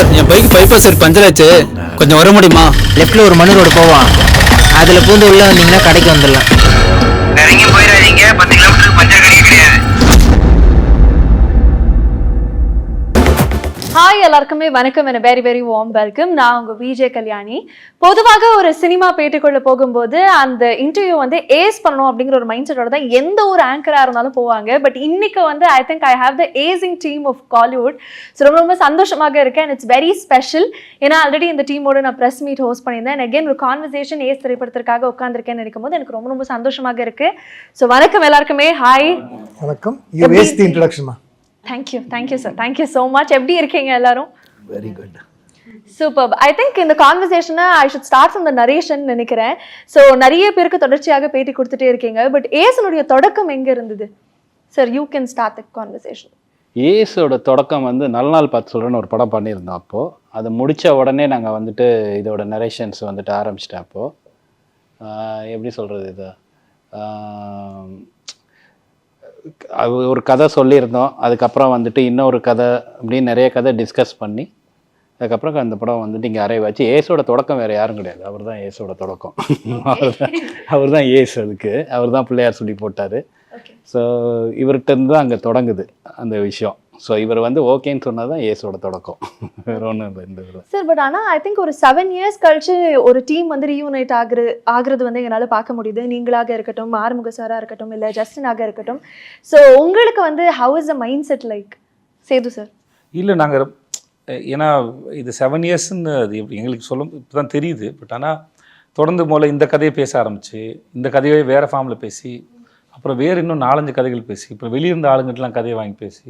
Sir, என் bike bypass side puncture ஆச்சு, கொஞ்சம் வர முடியுமா? லெஃப்ட்ல ஒரு மண் ரோடு போவான், அதுல பூந்து உள்ள வந்தீங்கன்னா கடைக்கு வந்துடலாம். இறங்கி போயிடாதீங்க, 10 கிலோமீட்டருக்கு பஞ்சர் கடையே கிடையாது. ஹாய், எல்லாருக்குமே வணக்கம். என்ன வெரி வெரி வார்ம் வெல்கம். நான் உங்க விஜய் கல்யாணி. பொதுவாக ஒரு சினிமா பேட்டிக்குள்ள போகும்போது அந்த இன்டர்வியூ வந்து ஏஸ் பண்ணணும் அப்படிங்கிற ஒரு மைண்ட் செட்டோட தான் எந்த ஒரு ஆங்கரா இருந்தாலும் போவாங்க. பட் இன்னைக்கு வந்து I think I have the acing team of Kollywood. So ரொம்ப ரொம்ப சந்தோஷமாக இருக்கேன். And it's very special. ஏன்னா ஆல்ரெடி இந்த டீமோட நான் ப்ரெஸ் மீட் ஹோஸ்ட் பண்ணியிருந்தேன். அண்ட் அகேன் ஒரு கான்வர்சேஷன் ஏஸ் திரைப்படத்திற்காக உட்காந்துருக்கேன்னு நினைக்கும் போது எனக்கு ரொம்ப ரொம்ப சந்தோஷமாக இருக்கு. ஸோ வணக்கம் எல்லாருக்குமே. ஹாய், வணக்கம். You waste the introduction. Thank you sir, thank you so much. எப்படி இருக்கீங்க எல்லாரும்? Very good, super. I think இந்த கான்வர்சேஷனை I should start from the narration நினைக்கிறேன். ஸோ நிறைய பேருக்கு தொடர்ச்சியாக பேட்டி கொடுத்துட்டே இருக்கீங்க. பட் ஏசனுடைய தொடக்கம் எங்க இருந்தது sir? You can start the conversation. ஏஸோட தொடக்கம் வந்து நல்ல நாள் பார்த்து சொல்கிறேன்னு ஒரு படம் பண்ணியிருந்தோம். அப்போது அதை முடித்த உடனே நாங்கள் வந்துட்டு இதோட நரேஷன்ஸ் வந்துட்டு ஆரம்பிச்சிட்டேன். அப்போது எப்படி சொல்கிறது, இதை ஒரு கதை சொல்லியிருந்தோம். அதுக்கப்புறம் வந்துட்டு இன்னொரு கதை அப்படின்னு நிறைய கதை டிஸ்கஸ் பண்ணி அதுக்கப்புறம் அந்த படம் வந்துட்டு இங்கே அரைவாச்சு. ஏஸோட தொடக்கம் வேறு யாரும் கிடையாது, அவர் தான் ஏஸோட தொடக்கம். அவர் தான் ஏஸ், அதுக்கு அவர் தான் பிள்ளையார் சொல்லி போட்டார். ஸோ இவர்கிட்ட இருந்து தான் அங்கே தொடங்குது அந்த விஷயம். ஸோ இவர் வந்து ஓகேன்னு சொன்னது தான் ஏஸோட தொடக்கம், வேறு ஒன்றும் இல்லை இந்த இதில் சார். பட் ஆனால் ஐ திங்க் ஒரு 7 years கழிச்சு ஒரு டீம் வந்து ரீயூனைட் ஆகுறது வந்து எங்களால் பார்க்க முடியுது. நீங்களாக இருக்கட்டும், ஆறுமுக சாராக இருக்கட்டும், இல்லை ஜஸ்டினாக இருக்கட்டும். ஸோ உங்களுக்கு வந்து how is the mindset like Sethu sir? இல்லை, நாங்கள் ஏன்னா இது 7 yearsன்னு அது எங்களுக்கு சொல்ல இப்போ தான் தெரியுது. பட் ஆனால் தொடர்ந்து முதல்ல இந்த கதையை பேச ஆரம்பிச்சு, இந்த கதையை வேறு ஃபார்மில் பேசி, அப்புறம் வேறு இன்னும் 4-5 கதைகள் பேசி, இப்போ வெளியிருந்த ஆளுங்கிட்டலாம் கதையை வாங்கி பேசி,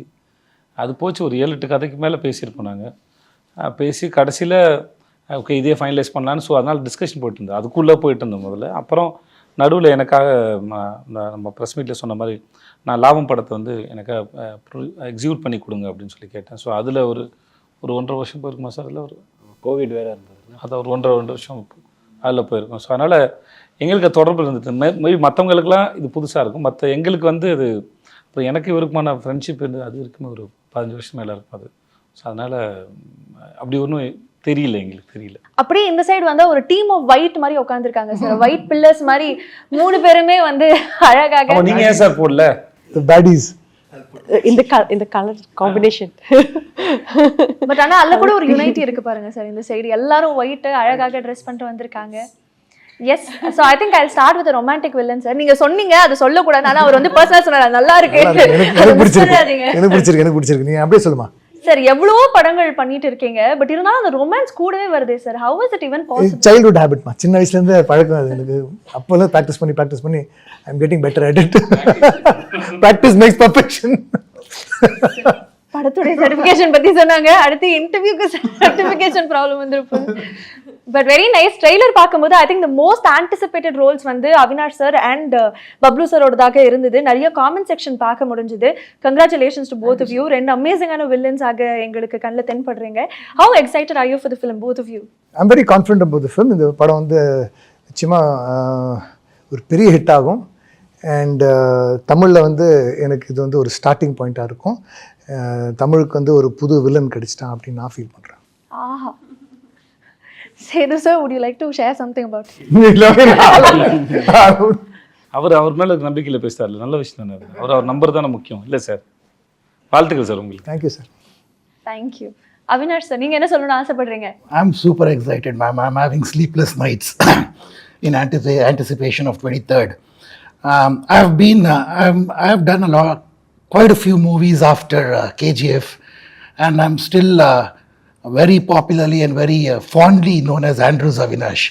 அது போச்சு ஒரு 7-8 கதைக்கு மேலே பேசியிருப்போம் நாங்கள். பேசி கடைசியில் ஓகே இதே ஃபைனலைஸ் பண்ணலான்னு. ஸோ அதனால் டிஸ்கஷன் போயிட்டு இருந்தோம், அதுக்குள்ளே போயிட்டு இருந்தோம் முதல்ல. அப்புறம் நடுவில் எனக்காக நம்ம ப்ரெஸ் மீட்டில் சொன்ன மாதிரி நான் லாபம் படத்தை வந்து எனக்காக எக்ஸிக்யூட் பண்ணி கொடுங்க அப்படின்னு சொல்லி கேட்டேன். ஸோ அதில் ஒரு 1.5 வருஷம் போயிருக்குமா சார்? அதில் ஒரு கோவிட் வேறு இருந்தது, அதை ஒரு 1.5 வருஷம் அதில் போயிருக்கோம். ஸோ அதனால் எங்களுக்கு தொடர்பு இருந்தது. மேபி மற்றவங்களுக்குலாம் இது புதுசாக இருக்கும், மற்ற எங்களுக்கு வந்து அது அப்புறம் எனக்கு இவருக்குமான ஃப்ரெண்ட்ஷிப் இருந்தது, அது இருக்குமே ஒரு 15 வருஷம் மேலே இருக்கும் அது. ஸோ அதனால் அப்படி ஒன்றும் தெரியல, எங்களுக்கு தெரியல. அப்படியே இந்த சைடு வந்து ஒரு டீம் ஆஃப் ஒயிட் மாதிரி உட்காந்துருக்காங்க சார், ஒயிட் பில்லர்ஸ் மாதிரி 3 பேருமே வந்து அழகாக. நீங்கள் ஏன் சார் போடல பேடிஸ் இந்த கலர் காம்பினேஷன்? பட் ஆனால் அதில் கூட ஒரு யுனைட்டி இருக்கு பாருங்க சார். இந்த சைடு எல்லாரும் ஒயிட் அழகாக ட்ரெஸ் பண்ணிட்டு வந்திருக்காங்க. Yes, so I think I will start with romantic villain sir. நீங்க சொன்னீங்க அது சொல்லக்கூடாது, ஆனால் அவர் வந்து பர்சனலாக சொன்னார் நல்லா இருக்கு. எனக்கு பிடிச்சிருக்கு. நீங்க அப்படியே சொல்லுமா சார். எவ்வளவோ படங்கள் பண்ணிட்டு இருக்கீங்க, பட் இருந்தாலும் அந்த ரொமான்ஸ் கூடவே வருதே sir. How is it even possible? Childhood ஹேபிட்மா, சின்ன வயசுலேருந்து பழக்கம் அது எனக்கு. அப்போல்லாம் ப்ராக்டிஸ் பண்ணி I am getting better at it. Practice makes perfection. படத்துடைய சர்டிஃபிகேஷன் பத்தி சொன்னாங்க, அடுத்து இன்டர்வியூக்கு சர்டிஃபிகேஷன் ப்ராப்ளம் வந்துருப்போம். But very nice. ட்ரெய்லர் பார்க்கும்போது I think the most anticipated roles வந்து அவினாஷ் சார் அண்ட் பப்ளு சாரோடதாக இருந்தது. நிறைய காமெண்ட் செக்ஷன் பார்க்க முடிஞ்சது. Congratulations to both of you. 2 அமேசிங்கான வில்லன்ஸ் ஆக எங்களுக்கு கண்ணில் தென்படுறீங்க. How excited are you for the film both of you? I am very confident about the film. இந்த படம் வந்து நிச்சயமாக ஒரு பெரிய ஹிட் ஆகும். அண்ட் தமிழில் வந்து எனக்கு இது வந்து ஒரு ஸ்டார்டிங் பாயிண்ட்டாக இருக்கும். தமிழுக்கு வந்து ஒரு புது வில்லன் கிடைச்சிட்டான் அப்படின்னு நான் ஃபீல் பண்ணுறேன். ஆஹா. Sethu sir, would you like to share something about it? அவர் மேலே நம்பிக்கையில் பேசுகிறார், நல்ல விஷயம் தானே. அவர் நம்பர் தானே முக்கியம் இல்லை சார்? வாழ்த்துக்கள் சார் உங்களுக்கு. Thank you sir. Thank you. Avinash sir, நீங்க என்ன சொல்லணும்னு ஆசைப்படுறீங்க? I'm super excited, ma'am. I'm having sleepless nights in anticipation of 23rd. I've done quite a few movies after KGF, and I'm still very popularly and very fondly known as Andrews Avinash,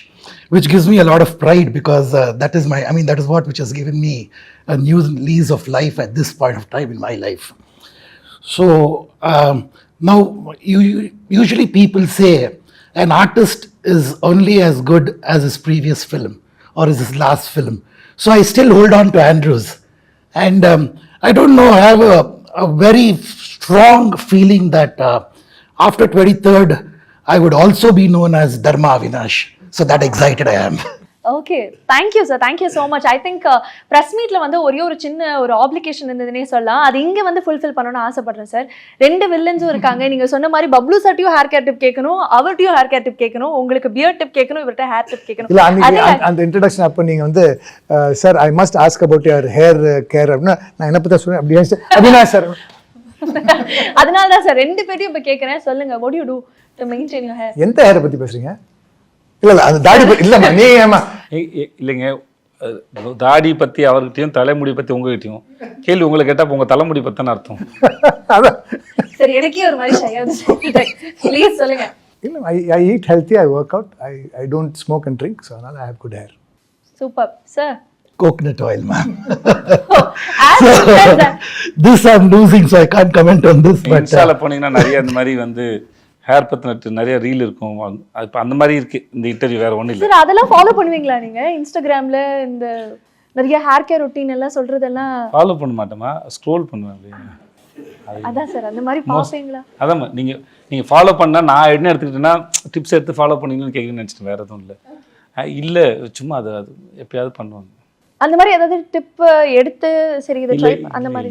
which gives me a lot of pride because that is what which has given me a new lease of life at this point of time in my life. So now usually people say an artist is only as good as his previous film or his last film. So I still hold on to Andrews, and I don't know, I have a very strong feeling that after 23rd I would also be known as Dharma Avinash. So that excited I am. Okay, thank you sir, thank you so much. I think press மீட்ல வந்து ஒரே ஒரு சின்ன ஒரு application இருந்ததுன்னே சொல்லலாம். அது இங்க வந்து ஃபுல்ஃபில் பண்ணணும்னு ஆசைப்படுறேன் சார். 2 வில்லன்ஸும் இருக்காங்க. நீங்க சொன்ன மாதிரி பப்ளு சட்டியும் ஹேர் கேர் டிப் கேட்கணும், அவர்ட்டையும் ஹேர் கேர் டிப் கேட்கணும், உங்களுக்கு பியர்ட் டிப் கேட்கணும், இவர்கிட்ட ஹேர் டிப் கேட்கணும். இல்லை அன்னைக்கு அந்த இன்ட்ரடக்ஷன் அப்போ நீங்கள் வந்து sir I must ask about your hair care அப்படின்னா நான் என்ன பற்றி சொல்றேன் அப்படின்னா சார் அதனால தான் சார் 2 பேரையும் இப்போ கேட்குறேன். சொல்லுங்க, what do you do to maintain your hair? எந்த ஹேரை பற்றி பேசுறீங்க? இல்லை அந்த தாடி பற்றி இல்லைம்மா, நீ ஏமா இல்லைங்க, தாடி பற்றி அவர்கிட்டயும் தலைமுடி பற்றி உங்ககிட்டயும் கேள்வி உங்களை கேட்டால் உங்கள் தலைமுடி பற்றின அர்த்தம். அதான் சரி, எனக்கே ஒரு மாதிரி ஷையா இருந்துச்சு. ப்ளீஸ் சொல்லுங்க. இல்லை I eat healthy, I work out, I don't smoke and drink, so அதனால் I have good hair. Super sir. Coconut oil, ma'am. As you said that. This I'm losing, so I can't comment on this. But இன்ஸ்டால போனீங்கன்னா நிறைய இந்த மாதிரி வந்து hair பற்றின நிறைய reel இருக்கும். அது இப்போ அந்த மாதிரி இருக்கு இந்த இன்டர்வியூ, வேற ஒன்றும் இல்லை. சார் அதெல்லாம் ஃபாலோ பண்ணுவீங்களா நீங்க? இன்ஸ்டாகிராம்ல இந்த நிறைய ஹேர் கேர் ரொட்டீன் எல்லாம் சொல்றதெல்லாம் ஃபாலோ பண்ண மாட்டோமா, ஸ்க்ரோல் பண்ணுவேன் அப்படியே. அதான் சார், அந்த மாதிரி பாப்பீங்களா? அதான் நீங்கள் ஃபாலோ பண்ணால் நான் என்ன எடுத்துக்கிட்டேன்னா டிப்ஸ் எடுத்து ஃபாலோ பண்ணீங்கன்னு கேட்குன்னு நினச்சிட்டேன், வேறு எதுவும் இல்லை. இல்லை சும்மா அது எப்பயாவது பண்ணுவாங்க. அந்த மாதிரி ஏதாவது டிப் எடுத்து சரி இதை ட்ரை அந்த மாதிரி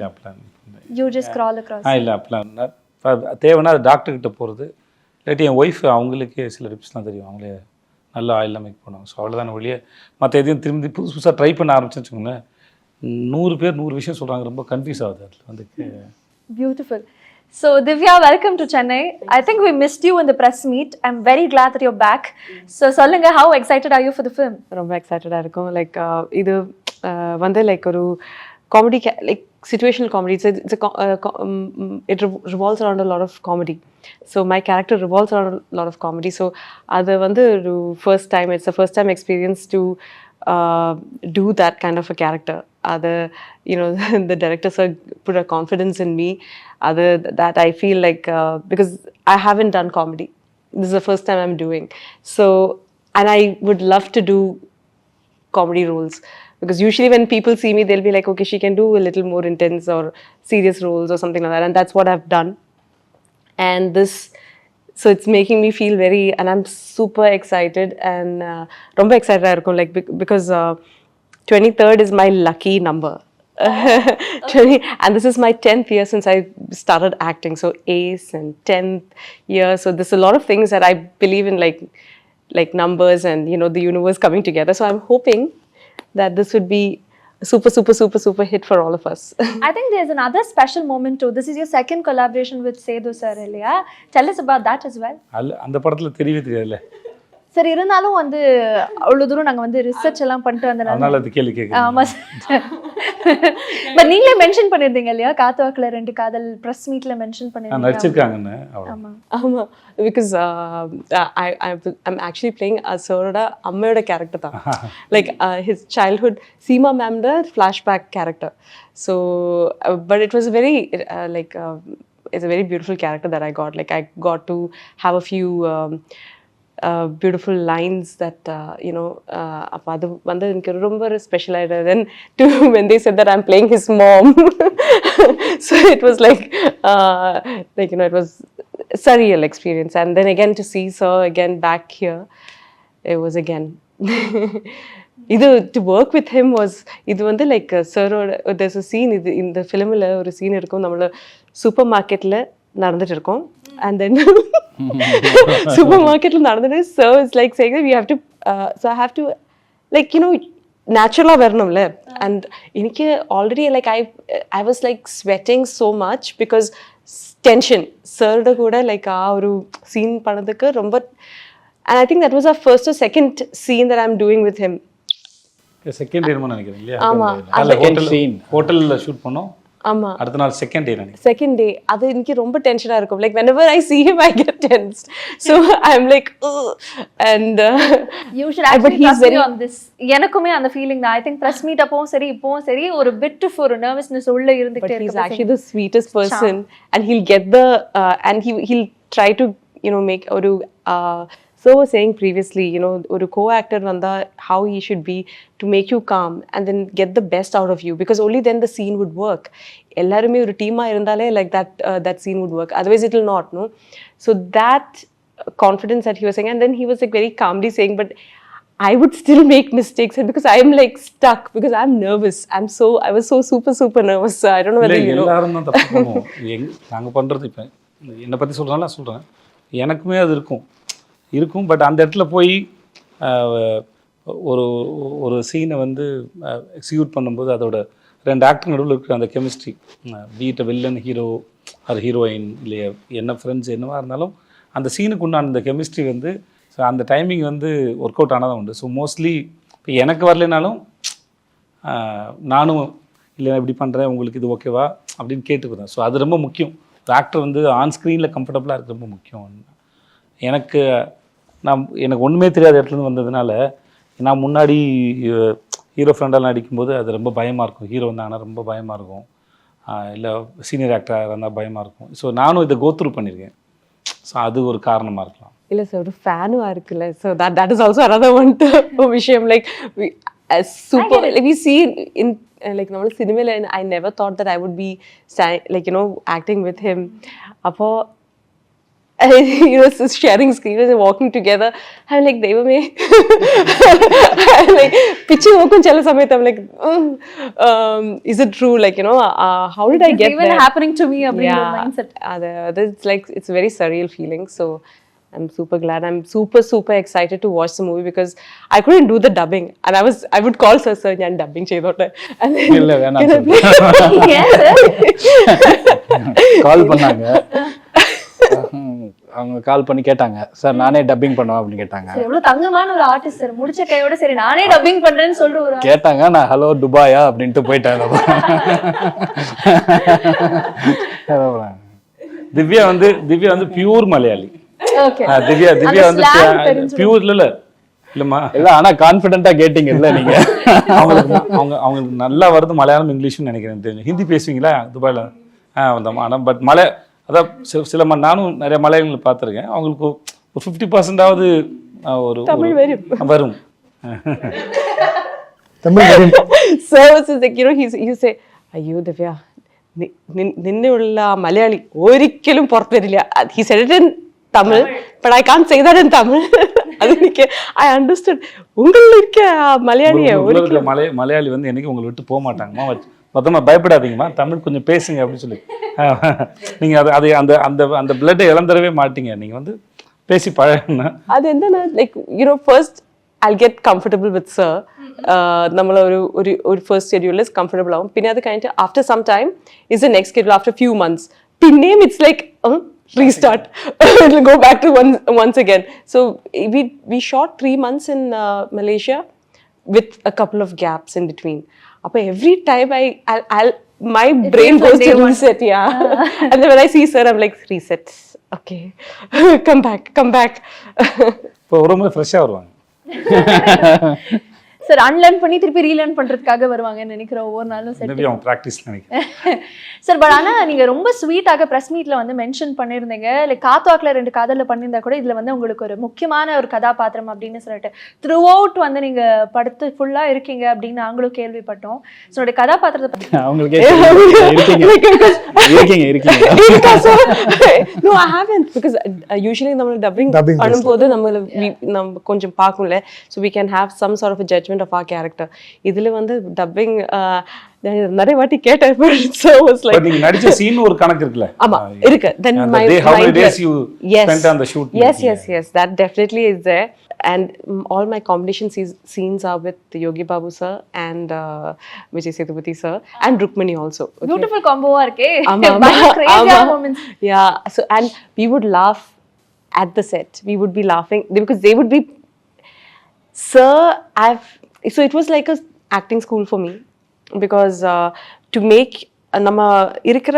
யூ ஜஸ்ட் ஸ்க்ரால் அக்ராஸ்? இல்லை அப்படிலாம் தேவைன்னா அது டாக்டர்கிட்ட போகிறது, இல்லாட்டி என் ஒய்ஃப் அவங்களுக்கே சில டிப்ஸ்லாம் தெரியும், அவங்களே நல்ல ஆயிலெலாம் மேக் பண்ணுவாங்க. ஸோ அவ்வளோதான வழியே. மற்ற எதையும் திரும்பி புதுசாக ட்ரை பண்ண ஆரம்பிச்சேன்னு வச்சுக்கோங்களேன், 100 பேர் 100 விஷயம் சொல்கிறாங்க, ரொம்ப கன்ஃபியூஸ் ஆகுது அதில் வந்து. Beautiful. So Divya, welcome to Chennai. I think we missed you in the press meet. I'm very glad that you're back. So சொல்லுங்க, how excited are you for the film? ரொம்ப எக்ஸைட்டடாக இருக்கும். லைக் இது வந்து like ஒரு comedy, like situational comedy. It revolves around a lot of comedy. So my character revolves around a lot of comedy. So அது வந்து ஒரு first time, it's a first time experience to do that kind of a character. The director sir put a confidence in me. That I feel like because I haven't done comedy, this is the first time I'm doing. So, and I would love to do comedy roles, because usually when people see me, they'll be like, okay, she can do a little more intense or serious roles or something like that, and that's what I've done. And this, so it's making me feel very, and I'm super excited, and romba excited ah irukum, like because 23rd is my lucky number. And this is my 10th year since I started acting, so ace and 10th year, so there's a lot of things that I believe in, like numbers and the universe coming together. So I'm hoping that this would be a super hit for all of us. I think there's another special moment too. This is your second collaboration with Sethu sir, இல்லையா? Tell us about that as well. அந்த படத்தில் தெரியவே தெரியாதுல்ல சரி, இருந்தாலும் வந்து அவ்வளோ தூரம் நாங்கள் வந்து ரிசர்ச் எல்லாம் பண்ணிட்டு அதனால அது கேள்வி கேட்குறேன். ஆமாம் சார். பட் நீங்களே மென்ஷன் பண்ணியிருந்தீங்க இல்லையா, காத்துவாக்கில் 2 காதல் ப்ரெஸ் மீட்ல மென்ஷன் பண்ணியிருந்தீங்க. நடிச்சிருக்காங்கன்னு. ஆமாம், பிகாஸ் ஐம் ஆக்சுவலி பிளேயிங் சரோட அம்மையோட கேரக்டர் தான். லைக் ஹிஸ் சைல்ட்ஹுட் சீமா மேம்ட flashback character. So but it was very like it's a very beautiful character that I got. Like I got to have a few beautiful lines that appa adu vandu enakku romba special aida. Then when they said that I'm playing his mom, so it was like it was a surreal experience. And then again to see sir again back here, it was again to work with him was idu vandu like sir, there's a scene in the film la oru scene irukum, namala supermarket la நடந்துட்டு இருக்கோம், and then supermarketல நடந்துட்டு so it's like saying that we have to so I have to like naturally வரணும்ல. and எனக்கு already like I was like sweating so much because tension sirட கூட like ஒரு scene பண்ணதுக்கு ரொம்ப, and I think that was our first or second scene that I'm doing with him. Second day நினைக்கிறேன் இல்லையா? ஆமா, ஹோட்டல்ல ஷூட் பண்ணோம். ஆமா, அடுத்த நாள் செகண்ட் டே நினைக்கிறேன். செகண்ட் டே அது எனக்கு ரொம்ப டென்ஷனா இருக்கும். like whenever I see him I get tensed, so I'm like and you should actually trust me on this. எனக்குமே அந்த ஃபீலிங் தான். I think press meet அப்பவும் சரி இப்பவும் சரி ஒரு bit of ஒரு nervousness உள்ள இருந்துட்டே இருக்கு. He's actually the sweetest person, and he'll get the and he'll try to make ஒரு so was saying previously, ஒரு co-actor vanda how he should be to make you calm and then get the best out of you, because only then the scene would work. Ellarume oru team ah irundale like that scene would work, otherwise it will not, no. So that confidence that he was saying, and then he was like very calmly saying, but I would still make mistakes because I'm like stuck because I'm nervous. I was so super nervous. So I don't know whether இல்லை you know. எல்லாரும் தான் தப்பு பண்ணுவோம். நாங்கள் பண்ணுறது இப்போ என்னை பற்றி சொல்கிறனால நான் சொல்கிறேன், எனக்குமே அது இருக்கும். பட் அந்த இடத்துல போய் ஒரு ஒரு சீனை வந்து எக்ஸிக்யூட் பண்ணும்போது அதோட 2 ஆக்டர் நடுவில் இருக்கிற அந்த கெமிஸ்ட்ரி, பீட் வில்லன் ஹீரோ அது ஹீரோயின் இல்லையா என்ன ஃப்ரெண்ட்ஸ் என்னவா இருந்தாலும் அந்த சீனுக்கு உண்டான அந்த கெமிஸ்ட்ரி வந்து ஸோ அந்த டைமிங் வந்து ஒர்க் அவுட் ஆனதான் உண்டு. ஸோ மோஸ்ட்லி இப்போ எனக்கு வரலைனாலும் நானும் இல்லை இப்படி பண்ணுறேன் உங்களுக்கு இது ஓகேவா அப்படின்னு கேட்டுக்கிறேன். ஸோ அது ரொம்ப முக்கியம். ஆக்டர் வந்து ஆன் ஸ்க்ரீனில் கம்ஃபர்டபுளாக இருக்கிறது ரொம்ப முக்கியம். எனக்கு ஒன்றுமே தெரியாத இடத்துலேருந்து வந்ததுனால நான் முன்னாடி ஹீரோ ஃப்ரெண்டெல்லாம் நடிக்கும்போது அது ரொம்ப பயமாக இருக்கும். ஹீரோ வந்தாங்கன்னா ரொம்ப பயமாக இருக்கும், இல்லை சீனியர் ஆக்டராக இருந்தால் பயமாக இருக்கும். ஸோ நானும் இதை கோத்ரூ பண்ணியிருக்கேன். ஸோ அது ஒரு காரணமாக இருக்கலாம். இல்லை சார் ஒரு ஃபேனும் இருக்குல்ல. So that is also another one விஷயம். Like super like we see in like normal cinema, I never thought that I would be like you know acting with him. Appo you know sharing screen and walking together, I'm like devame I'm like pitching okun chala samayat I'm like is it true, like you know how did I get even there happening to me abring mindset. It's like it's a very surreal feeling. So I'm super glad. I'm super excited to watch the movie because I couldn't do the dubbing and I would call sir njan dubbing cheyidotte and then இல்லை வேணாம் Yes, sir. கால் பண்ணாங்க, அவங்க கால் பண்ணி கேட்டாங்க, sir நானே dubbing பண்ணுவேன் அப்படின்னு கேட்டாங்க. சரி, எவ்வளவு தங்கமான ஒரு ஆர்டிஸ்ட் சார். முடிச்ச கையோட சரி நானே டப்பிங் பண்றேன்னு சொல்ற ஒரு கேட்டாங்க. நான் ஹலோ துபாயா அப்படின்ட்டு போயிட்டேன். திவ்யா வந்து பியூர் மலையாளி. ஓகே. திவ்யா வந்து slang தெரிஞ்சு பியூர் இல்லைம்மா இல்லை ஆனால் கான்ஃபிடென்ட்டாக கேட்டிங்க இல்லை நீங்கள். அவங்களுக்கு நல்லா வருது மலையாளம் இங்கிலீஷ்னு நினைக்கிறேன். தெரியும். ஹிந்தி பேசுவீங்களா துபாயில்? வந்தோம். ஆனால் பட் அதான் சில நானும் நிறைய மலையாளிகளை பார்த்துருக்கேன். அவங்களுக்கு ஒரு 50%ஆவது ஒரு தமிழ் வரும். தமிழ் வரும். So it's like you know he say ayyo Divya നിന്നുള്ള മലയാളി ഒരിക്കലും പുറത്തു വരില്ല. He said it in Tamil but I can't say that in Tamil. அதுக்கு I understood உங்கள இருக்க மலையாளியே மலையாளி வந்து என்னைக்கு உங்களை விட்டு போக மாட்டாங்கம்மா. மொத்தமாக பயப்படாதீங்கம்மா, தமிழ் கொஞ்சம் பேசுங்க அப்படின்னு சொல்லி நீங்கள் அதை அந்த பிளட்டை இழந்துடவே மாட்டீங்க. நீங்கள் வந்து பேசி பழகுனா அது என்னன்னா like you know first I'll get comfortable with sir. നമ്മൾ ഒരു ഫസ്റ്റ് ഷെഡ്യൂൾ is comfortable ആവും. പിന്നെ അത് കഴിഞ്ഞിട്ട് after some time is the next schedule after few months. പിന്നെയും it's like restart. It'll go back to once again. So we shot 3 months in Malaysia with a couple of gaps in between. Appo every time I'll my brain goes to reset. Yeah. And then when I see sir I'm like reset. Okay. come back. இப்போ ரொம்ப ஃப்ரெஷ்ஷாக வருவாங்க sir. Unlearn பண்ணி திருப்பி relearn பண்றதுக்காக வருவாங்கன்னு நினைக்கிறேன் ஒவ்வொரு நாளும். அவங்க ப்ராக்டிஸ் நினைக்கிறேன் சார். பட் ஆனா நீங்க ரொம்ப ஸ்வீட்டாக பிரஸ் மீட்ல வந்து மென்ஷன் பண்ணிருந்தீங்க, லைக் காத்துவாக்குல 2 காதல்ல பண்ணியிருந்தா கூட இதுல வந்து உங்களுக்கு ஒரு முக்கியமான ஒரு கதாபாத்திரம் அப்படின்னு சொல்லிட்டு த்ரூ அவுட் வந்து நீங்க படுத்து ஃபுல்லா இருக்கீங்க அப்படின்னு நாங்களும் கேள்விப்பட்டோம். ஸோ கதாபாத்திரத்தை பத்தி அவங்களுக்கே இருக்கீங்க. No, I haven't because usually நம்ம dubbing பண்ணும்போது நம்ம கொஞ்சம் பார்க்கும்ல, so we can have some sort of a judgment of our character. இதுல வந்து dubbing நிறைய வாட்டி கேட்டேன். So was like நீங்க நடிச்ச சீன் ஒரு கணக்கு இருக்குல? ஆமா இருக்கு. Then my how many days you spent on the shoot? Yes, that definitely is there. And all my competition scenes are with Yogi Babu sir and Vijay Sethupathi sir and Rukmini also. Okay? Beautiful காம்போவா இருக்கே. Crazy moments. Yeah. So and we would laugh at the set. We would be laughing because they would be sir so it was like a acting school for me because to make நம்ம இருக்கிற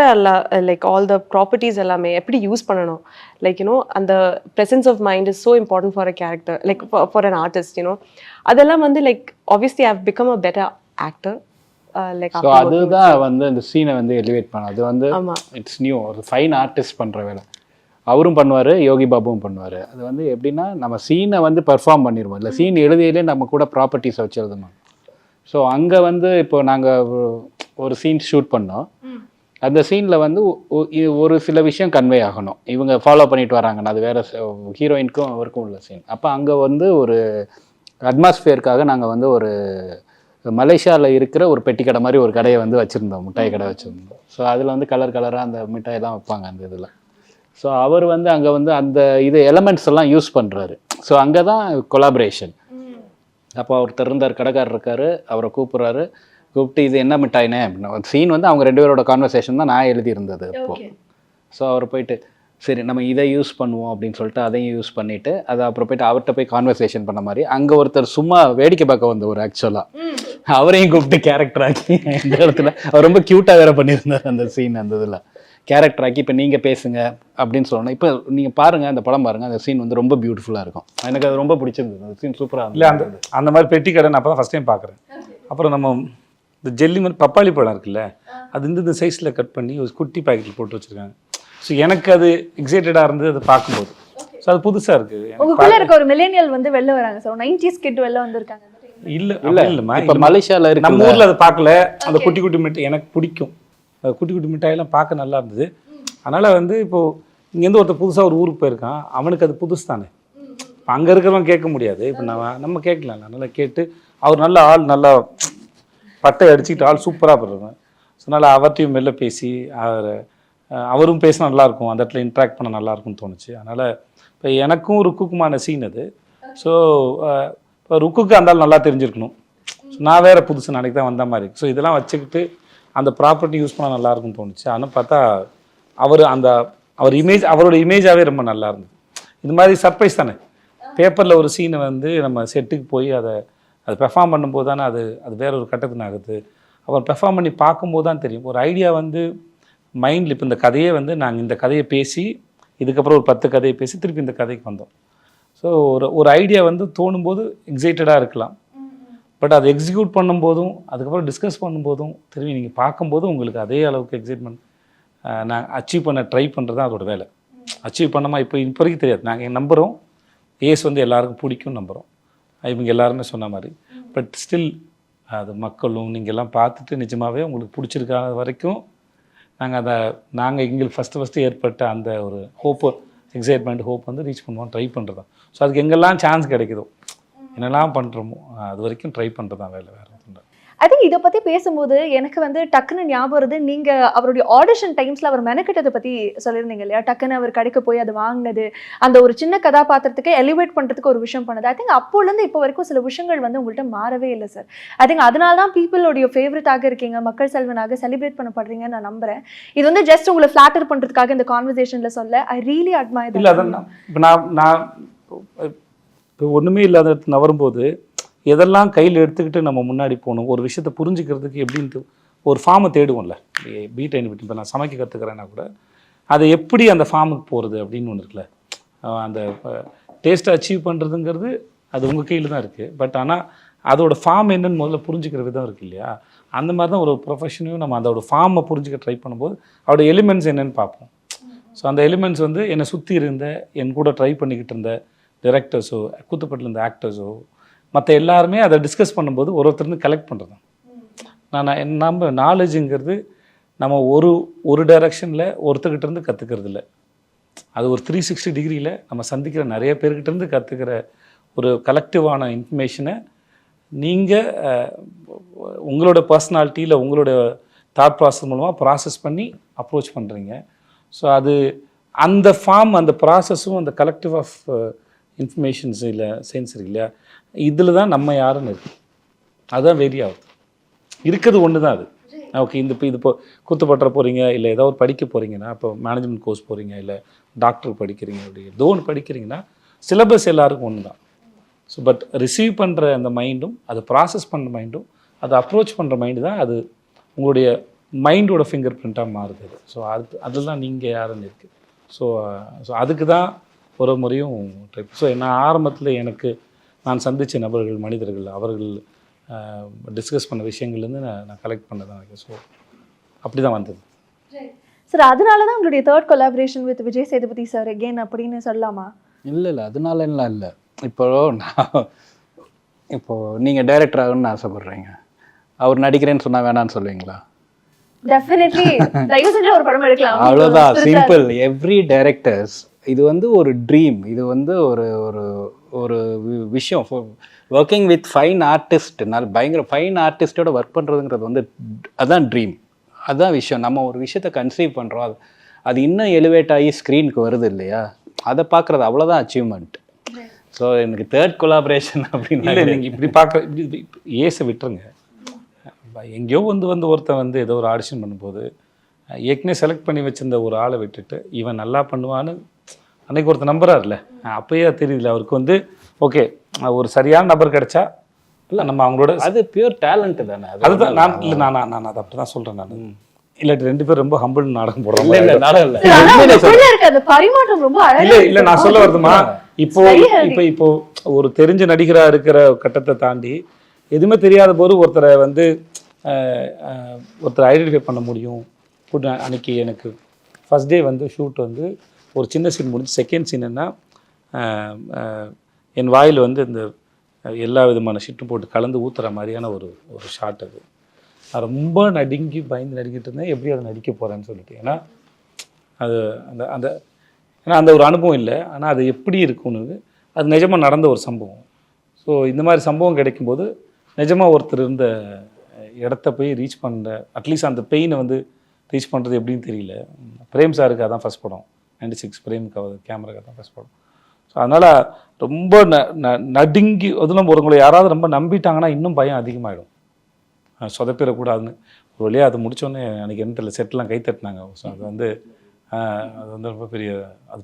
like all the properties எல்லாமே எப்படி use பண்ணணும், like you know அந்த presence of mind is so important for a character, like for an artist. You know அதெல்லாம் வந்து like obviously I have become a better actor. Like அதுதான் வந்து இந்த சீனை வந்து எலிவேட் பண்ண அது வந்து இட்ஸ் நியூ ஒரு ஃபைன் ஆர்டிஸ்ட் பண்ணுற வேலை. அவரும் பண்ணுவார், யோகி பாபுவும் பண்ணுவார். அது வந்து எப்படின்னா நம்ம சீனை வந்து பெர்ஃபார்ம் பண்ணிடுவோம், இல்லை சீன் எழுதியிலே நம்ம கூட ப்ராப்பர்ட்டிஸை வச்சு எழுதணும். ஸோ அங்கே வந்து இப்போ நாங்கள் ஒரு சீன் ஷூட் பண்ணோம். அந்த சீனில் வந்து ஒரு சில விஷயம் கன்வே ஆகணும், இவங்க ஃபாலோ பண்ணிட்டு வராங்கன்னா அது வேறு ஹீரோயினுக்கும் அவருக்கும் உள்ள சீன். அப்போ அங்கே வந்து ஒரு அட்மாஸ்பியருக்காக நாங்கள் வந்து ஒரு மலேசியாவில் இருக்கிற ஒரு பெட்டி கடை மாதிரி ஒரு கடையை வந்து வச்சுருந்தோம், மிட்டாய் கடை வச்சுருந்தோம். ஸோ அதில் வந்து கலராக அந்த மிட்டாயெல்லாம் வைப்பாங்க அந்த இதில். ஸோ அவர் வந்து அங்கே வந்து அந்த இது எலமெண்ட்ஸ் எல்லாம் யூஸ் பண்ணுறாரு. ஸோ அங்கே தான் கொலாபரேஷன். அப்போ ஒருத்தர் இருந்தார், கடைக்காரர் இருக்கார், அவரை கூப்பிட்டு இது என்ன மிட்டாயினே அப்படின்னா, சீன் வந்து அவங்க 2 பேரோட கான்வர்சேஷன் தான் நான் எழுதியிருந்தது அப்போது. ஸோ அவர் போயிட்டு சரி நம்ம இதை யூஸ் பண்ணுவோம் அப்படின்னு சொல்லிட்டு அதையும் யூஸ் பண்ணிவிட்டு அதை அப்புறம் போயிட்டு அவர்கிட்ட போய் கான்வர்சேஷன் பண்ண மாதிரி அங்கே ஒருத்தர் சும்மா வேடிக்கை பார்க்க வந்த ஒரு ஆக்சுவலாக அவரையும் கூப்பிட்டு கேரக்டர் ஆக்கி இந்த இடத்துல அவர் ரொம்ப க்யூட்டாக வேறு பண்ணியிருந்தார் அந்த சீன். அந்த இதில் கேரக்டர் ஆக்கி இப்போ நீங்கள் பேசுங்க அப்படின்னு சொல்லணும். இப்போ நீங்கள் பாருங்கள், அந்த படம் பாருங்கள், அந்த சீன் வந்து ரொம்ப பியூட்டிஃபுல்லாக இருக்கும். எனக்கு அது ரொம்ப பிடிச்சிருந்தது, அந்த சீன் சூப்பராக இல்லை. அந்த மாதிரி பெட்டி கடை நான் அப்போ தான் ஃபஸ்ட் டைம் பார்க்குறேன். அப்புறம் நம்ம இந்த ஜெல்லி மாதிரி பப்பாளி பழம் இருக்குல்ல, அது இந்த சைஸில் கட் பண்ணி ஒரு குட்டி பாக்கெட்டில் போட்டு வச்சுருக்காங்க. ஸோ எனக்கு அது எக்ஸைட்டடாக இருந்தது அதை பார்க்கும்போது. ஸோ அது புதுசாக இருக்குது. உங்களுக்குள்ள இருக்க ஒரு மில்லேனியல் வந்து வெளில வராங்க சார், 90s கிட் வெளில வந்திருக்காங்க. இல்லைம்மா, இப்போ மலேசியாவில் இருக்கு, நம்ம ஊரில் அதை பார்க்கல. அந்த குட்டி குட்டி மிட்டாய் எனக்கு பிடிக்கும், குட்டி குட்டி மிட்டாயெல்லாம் பார்க்க நல்லா இருந்தது. அதனால் வந்து இப்போது இங்கேருந்து ஒருத்தர் புதுசாக ஒரு ஊருக்கு போயிருக்கான், அவனுக்கு அது புதுசு தானே. இப்போ அங்கே இருக்கிறவன் கேட்க முடியாது, இப்போ நம்ம கேட்கலாம். நல்லா கேட்டு அவர் நல்ல ஆள், நல்லா பட்டை அடிச்சுக்கிட்டு ஆள் சூப்பராக போடுறவன். ஸோ அதனால் அவர்கிட்டையும் மெல்ல பேசி அவரும் பேசினா நல்லாயிருக்கும், அந்த இடத்துல இன்ட்ராக்ட் பண்ண நல்லாயிருக்கும்னு தோணுச்சு. அதனால் இப்போ எனக்கும் ருக்குக்குமான சீன் அது. ஸோ இப்போ ருக்குக்கு அந்தாலும் நல்லா தெரிஞ்சிருக்கணும். ஸோ நான் வேறு புதுசு நாளைக்கு தான் வந்த மாதிரி. ஸோ இதெல்லாம் வச்சுக்கிட்டு அந்த ப்ராப்பர்ட்டி யூஸ் பண்ணால் நல்லாயிருக்கும்னு தோணுச்சு. ஆனால் பார்த்தா அவர் இமேஜ், அவரோட இமேஜாகவே ரொம்ப நல்லா இருந்தது. இது மாதிரி சர்ப்ரைஸ் தானே. பேப்பரில் ஒரு சீனை வந்து நம்ம செட்டுக்கு போய் அதை பெர்ஃபார்ம் பண்ணும்போது தானே அது வேற ஒரு கட்டத்துக்கு ஆகுது. அவர் பெர்ஃபார்ம் பண்ணி பார்க்கும்போது தான் தெரியும். ஒரு ஐடியா வந்து மைண்டில், இப்போ இந்த கதையே வந்து நாங்கள் இந்த கதையை பேசி இதுக்கப்புறம் ஒரு 10 கதையை பேசி திருப்பி இந்த கதைக்கு வந்தோம். ஸோ ஒரு ஐடியா வந்து தோணும்போது எக்ஸைட்டடாக இருக்கலாம். பட் அதை எக்ஸிக்யூட் பண்ணும்போதும் அதுக்கப்புறம் டிஸ்கஸ் பண்ணும்போதும் திரும்பி நீங்கள் பார்க்கும்போதும் உங்களுக்கு அதே அளவுக்கு எக்ஸைட்மெண்ட் நான் அச்சீவ் பண்ண ட்ரை பண்ணுறது தான் அதோட வேலை. அச்சீவ் பண்ணாமல் இப்போ வரைக்கும் தெரியாது. நாங்கள் நம்புகிறோம் ஏஸ் வந்து எல்லாருக்கும் பிடிக்கும் நம்புகிறோம், இவங்க எல்லாருமே சொன்ன மாதிரி. பட் ஸ்டில் அது மக்களும் நீங்கள் எல்லாம் பார்த்துட்டு நிஜமாகவே உங்களுக்கு பிடிச்சிருக்காத வரைக்கும் நாங்கள் எங்களுக்கு ஃபஸ்ட்டு ஏற்பட்ட அந்த ஒரு ஹோப்பு, எக்ஸைட்மெண்ட், ஹோப் வந்து ரீச் பண்ணுவோம், ட்ரை பண்ணுறது தான். ஸோ அதுக்கு எங்கெல்லாம் சான்ஸ் கிடைக்குதோ, என்னெல்லாம் பண்ணுறோமோ அது வரைக்கும் ட்ரை பண்ணுறது தான் வேலை, வேறு ஒன்றும். ஐ திங்க் இதை பற்றி பேசும்போது எனக்கு வந்து டக்குன்னு ஞாபகம் வருது, நீங்கள் அவருடைய ஆடிஷன் டைம்ஸில் அவர் மெனக்கிட்டதை பற்றி சொல்லியிருந்தீங்க இல்லையா? டக்குன்னு அவர் கடைக்கு போய் அதை வாங்கினது, அந்த ஒரு சின்ன கதாபாத்திரத்துக்கு எலிவேட் பண்ணுறதுக்கு ஒரு விஷயம் பண்ணது. ஐ திங்க் அப்போலேருந்து இப்போ வரைக்கும் சில விஷயங்கள் வந்து உங்கள்கிட்ட மாறவே இல்லை சார். ஐ திங்க் அதனால தான் பீப்புளோடைய ஃபேவரட்டாக இருக்கீங்க, மக்கள் செல்வனாக செலிப்ரேட் பண்ணப்படுறீங்கன்னு நான் நம்புகிறேன். இது வந்து ஜஸ்ட் உங்களை ஃப்ளாட்டர் பண்ணுறதுக்காக இந்த கான்வர்சேஷனில் சொல்ல ஐ ரியலி அட்மையர். இல்லை அதான் இப்போ நான் இப்போ ஒன்றுமே இல்லாத நவரும்போது எதெல்லாம் கையில் எடுத்துக்கிட்டு நம்ம முன்னாடி போகணும், ஒரு விஷயத்தை புரிஞ்சுக்கிறதுக்கு எப்படின்ட்டு ஒரு ஃபார்மை தேடுவோம்ல. பீட் இப்போ நான் சமைக்க கற்றுக்கிறேன்னா கூட அதை எப்படி அந்த ஃபார்முக்கு போகிறது அப்படின்னு ஒன்று இருக்குல்ல. அந்த டேஸ்ட்டை அச்சீவ் பண்ணுறதுங்கிறது அது உங்கள் கையில் தான் இருக்குது. பட் ஆனால் அதோட ஃபார்ம் என்னன்னு முதல்ல புரிஞ்சுக்கிற விதம் இருக்குது இல்லையா? அந்த மாதிரி தான் ஒரு ப்ரொஃபஷனையும் நம்ம அதோட ஃபார்மை புரிஞ்சுக்க ட்ரை பண்ணும்போது அதோட எலிமெண்ட்ஸ் என்னென்னு பார்ப்போம். ஸோ அந்த எலிமெண்ட்ஸ் வந்து என்னை சுற்றி இருந்த, என் கூட ட்ரை பண்ணிக்கிட்டு இருந்த டைரக்டர்ஸோ, கூத்துப்பட்டில் இருந்த ஆக்டர்ஸோ, மற்ற எல்லாருமே அதை டிஸ்கஸ் பண்ணும்போது ஒருத்தருந்து கலெக்ட் பண்ணுறது தான். நம்ம நாலேஜுங்கிறது நம்ம ஒரு டைரக்ஷனில் ஒருத்தர்கிட்ட இருந்து கற்றுக்கிறது இல்லை. அது ஒரு 360 டிகிரியில் நம்ம சந்திக்கிற நிறைய பேர்கிட்டேருந்து கற்றுக்கிற ஒரு கலெக்டிவான இன்ஃபர்மேஷனை நீங்கள் உங்களோட பர்சனாலிட்டியில் உங்களோட தாட் ப்ராசஸ் மூலமாக ப்ராசஸ் பண்ணி அப்ரோச் பண்ணுறீங்க. ஸோ அது அந்த ஃபார்ம், அந்த ப்ராசஸும் அந்த கலெக்டிவ் ஆஃப் இன்ஃபர்மேஷன்ஸ் இல்லை சயின்ஸ் இருக்கு இல்லையா, இதில் தான் நம்ம யாருன்னு இருக்குது. அதுதான் வெரி ஆகுது. இருக்கிறது ஒன்று தான் அது. ஓகே, இப்போ குத்துப்பட்டுற போகிறீங்க, இல்லை ஏதோ ஒரு படிக்க போகிறீங்கன்னா, இப்போ மேனேஜ்மெண்ட் கோர்ஸ் போகிறீங்க, இல்லை டாக்டர் படிக்கிறீங்க, அப்படி ஏதோ ஒன்று படிக்கிறீங்கன்னா சிலபஸ் எல்லாருக்கும் ஒன்று தான். ஸோ பட் ரிசீவ் பண்ணுற அந்த மைண்டும், அதை ப்ராசஸ் பண்ணுற மைண்டும், அதை அப்ரோச் பண்ணுற மைண்டு தான் அது உங்களுடைய மைண்டோட ஃபிங்கர் பிரிண்ட்டாக மாறுது. ஸோ அதுதான் நீங்கள் யாருன்னு இருக்குது. ஸோ அதுக்கு தான் ஒரு முறையும் ட்ரை. ஸோ நான் ஆரம்பத்தில் நான் சந்தித்த நபர்கள், மனிதர்கள், அவர்கள் டிஸ்கஸ் பண்ண விஷயங்கள்லேருந்து நான் கலெக்ட் பண்ண தான் இருக்கேன். ஸோ அப்படி தான் வந்தது சார். அதனால தான் உங்களுடைய third collaboration with Vijay Sethupathi sir again அப்படின்னு சொல்லலாமா? இல்லை அதனால எல்லாம் இல்லை. இப்போது நீங்கள் டைரக்டர் ஆகணும்னு ஆசைப்பட்றீங்க, அவர் நடிக்கிறேன்னு சொன்னால் வேணான்னு சொல்லுவீங்களா? டெஃபினெட்லி தயவு செஞ்சு ஒரு படம் எடுக்கலாம், அவ்வளோதான், சிம்பிள். எவ்ரி டைரக்டர்ஸ் இது வந்து ஒரு ட்ரீம், இது வந்து ஒரு ஒரு விஷயம் ஒர்க்கிங் வித் ஃபைன் ஆர்டிஸ்ட் பயங்கர ஃபைன் ஆர்டிஸ்டோட ஒர்க் பண்ணுறதுங்கிறது வந்து அதான் ட்ரீம், அதுதான் விஷயம். நம்ம ஒரு விஷயத்தை கன்சீவ் பண்ணுறோம், அது இன்னும் எலிவேட் ஆகி ஸ்க்ரீனுக்கு வருது இல்லையா, அதை பார்க்குறது அவ்வளோதான் அச்சீவ்மெண்ட். ஸோ எனக்கு தேர்ட் கொலாபரேஷன் அப்படின்னு இல்லை, நீங்கள் இப்படி பார்க்குற இப்படி ஏசை விட்டுருங்க. எங்கேயோ வந்து ஒருத்தன் வந்து ஏதோ ஒரு ஆடிஷன் பண்ணும்போது ஏற்கனவே செலக்ட் பண்ணி வச்சிருந்த ஒரு ஆளை விட்டுட்டு இவன் நல்லா பண்ணுவான்னு அன்னைக்கு ஒருத்தர் நம்புறாருல, அப்பயே தெரியல அவருக்கு வந்து ஓகே ஒரு சரியான நபர் கிடைச்சா இல்லை நம்ம அவங்களோட அது பியூர் டேலண்ட் தானே. அதுதான் நான் அதை அப்படி தான் சொல்கிறேன். நான் இல்லாட்டி 2 பேரும் ரொம்ப ஹம்பிள் நாடகம் போடுறோம். இல்லை நாடகம் இல்லை, ஆனா உங்களுக்குள்ள இருக்க அந்த பரிமாற்றம் ரொம்ப அழகா இல்லை இருக்கு. இல்லை நான் சொல்ல வருதுமா, இப்போ ஒரு தெரிஞ்ச நடிகரா இருக்கிற கட்டத்தை தாண்டி எதுவுமே தெரியாத போது ஒருத்தரை வந்து ஒருத்தரை ஐடென்டிஃபை பண்ண முடியும். அன்னைக்கு எனக்கு ஃபர்ஸ்ட் டே வந்து ஷூட் வந்து ஒரு சின்ன சீன் முடிஞ்சு செகண்ட் சீன் என்ன, என் வாயில் வந்து இந்த எல்லா விதமான ஷிட்டும் போட்டு கலந்து ஊற்றுற மாதிரியான ஒரு ஷாட். அது நான் ரொம்ப நடுங்கி பயந்து நடிக்கிட்டு இருந்தேன், எப்படி அதை நடிக்க போகிறேன்னு சொல்லிட்டு. ஏன்னா அது அந்த அந்த ஏன்னா அந்த ஒரு அனுபவம் இல்லை, ஆனால் அது எப்படி இருக்கும்னு அது நிஜமாக நடந்த ஒரு சம்பவம். ஸோ இந்த மாதிரி சம்பவம் கிடைக்கும்போது நிஜமாக ஒருத்தர் இருந்த இடத்த போய் ரீச் பண்ணுற அட்லீஸ்ட் அந்த பெயினை வந்து ரீச் பண்ணுறது எப்படின்னு தெரியல. பிரேம் சாருக்கு அதான் ஃபஸ்ட் படம், 96 பிரேமுக்கு கேமராக்கு தான் ஃபஸ்ட் படம். ஸோ அதனால் ரொம்ப நடுங்கி அதெல்லாம் ஒருவங்களை யாராவது ரொம்ப நம்பிட்டாங்கன்னா இன்னும் பயம் அதிகமாகிடும், சொதப்பிடக்கூடாதுன்னு. ஒரு வழியாக அது முடித்தோடனே எனக்கு என்ன தெரியல, செட்டெலாம் கை தட்டினாங்க. ஸோ அது வந்து ரொம்ப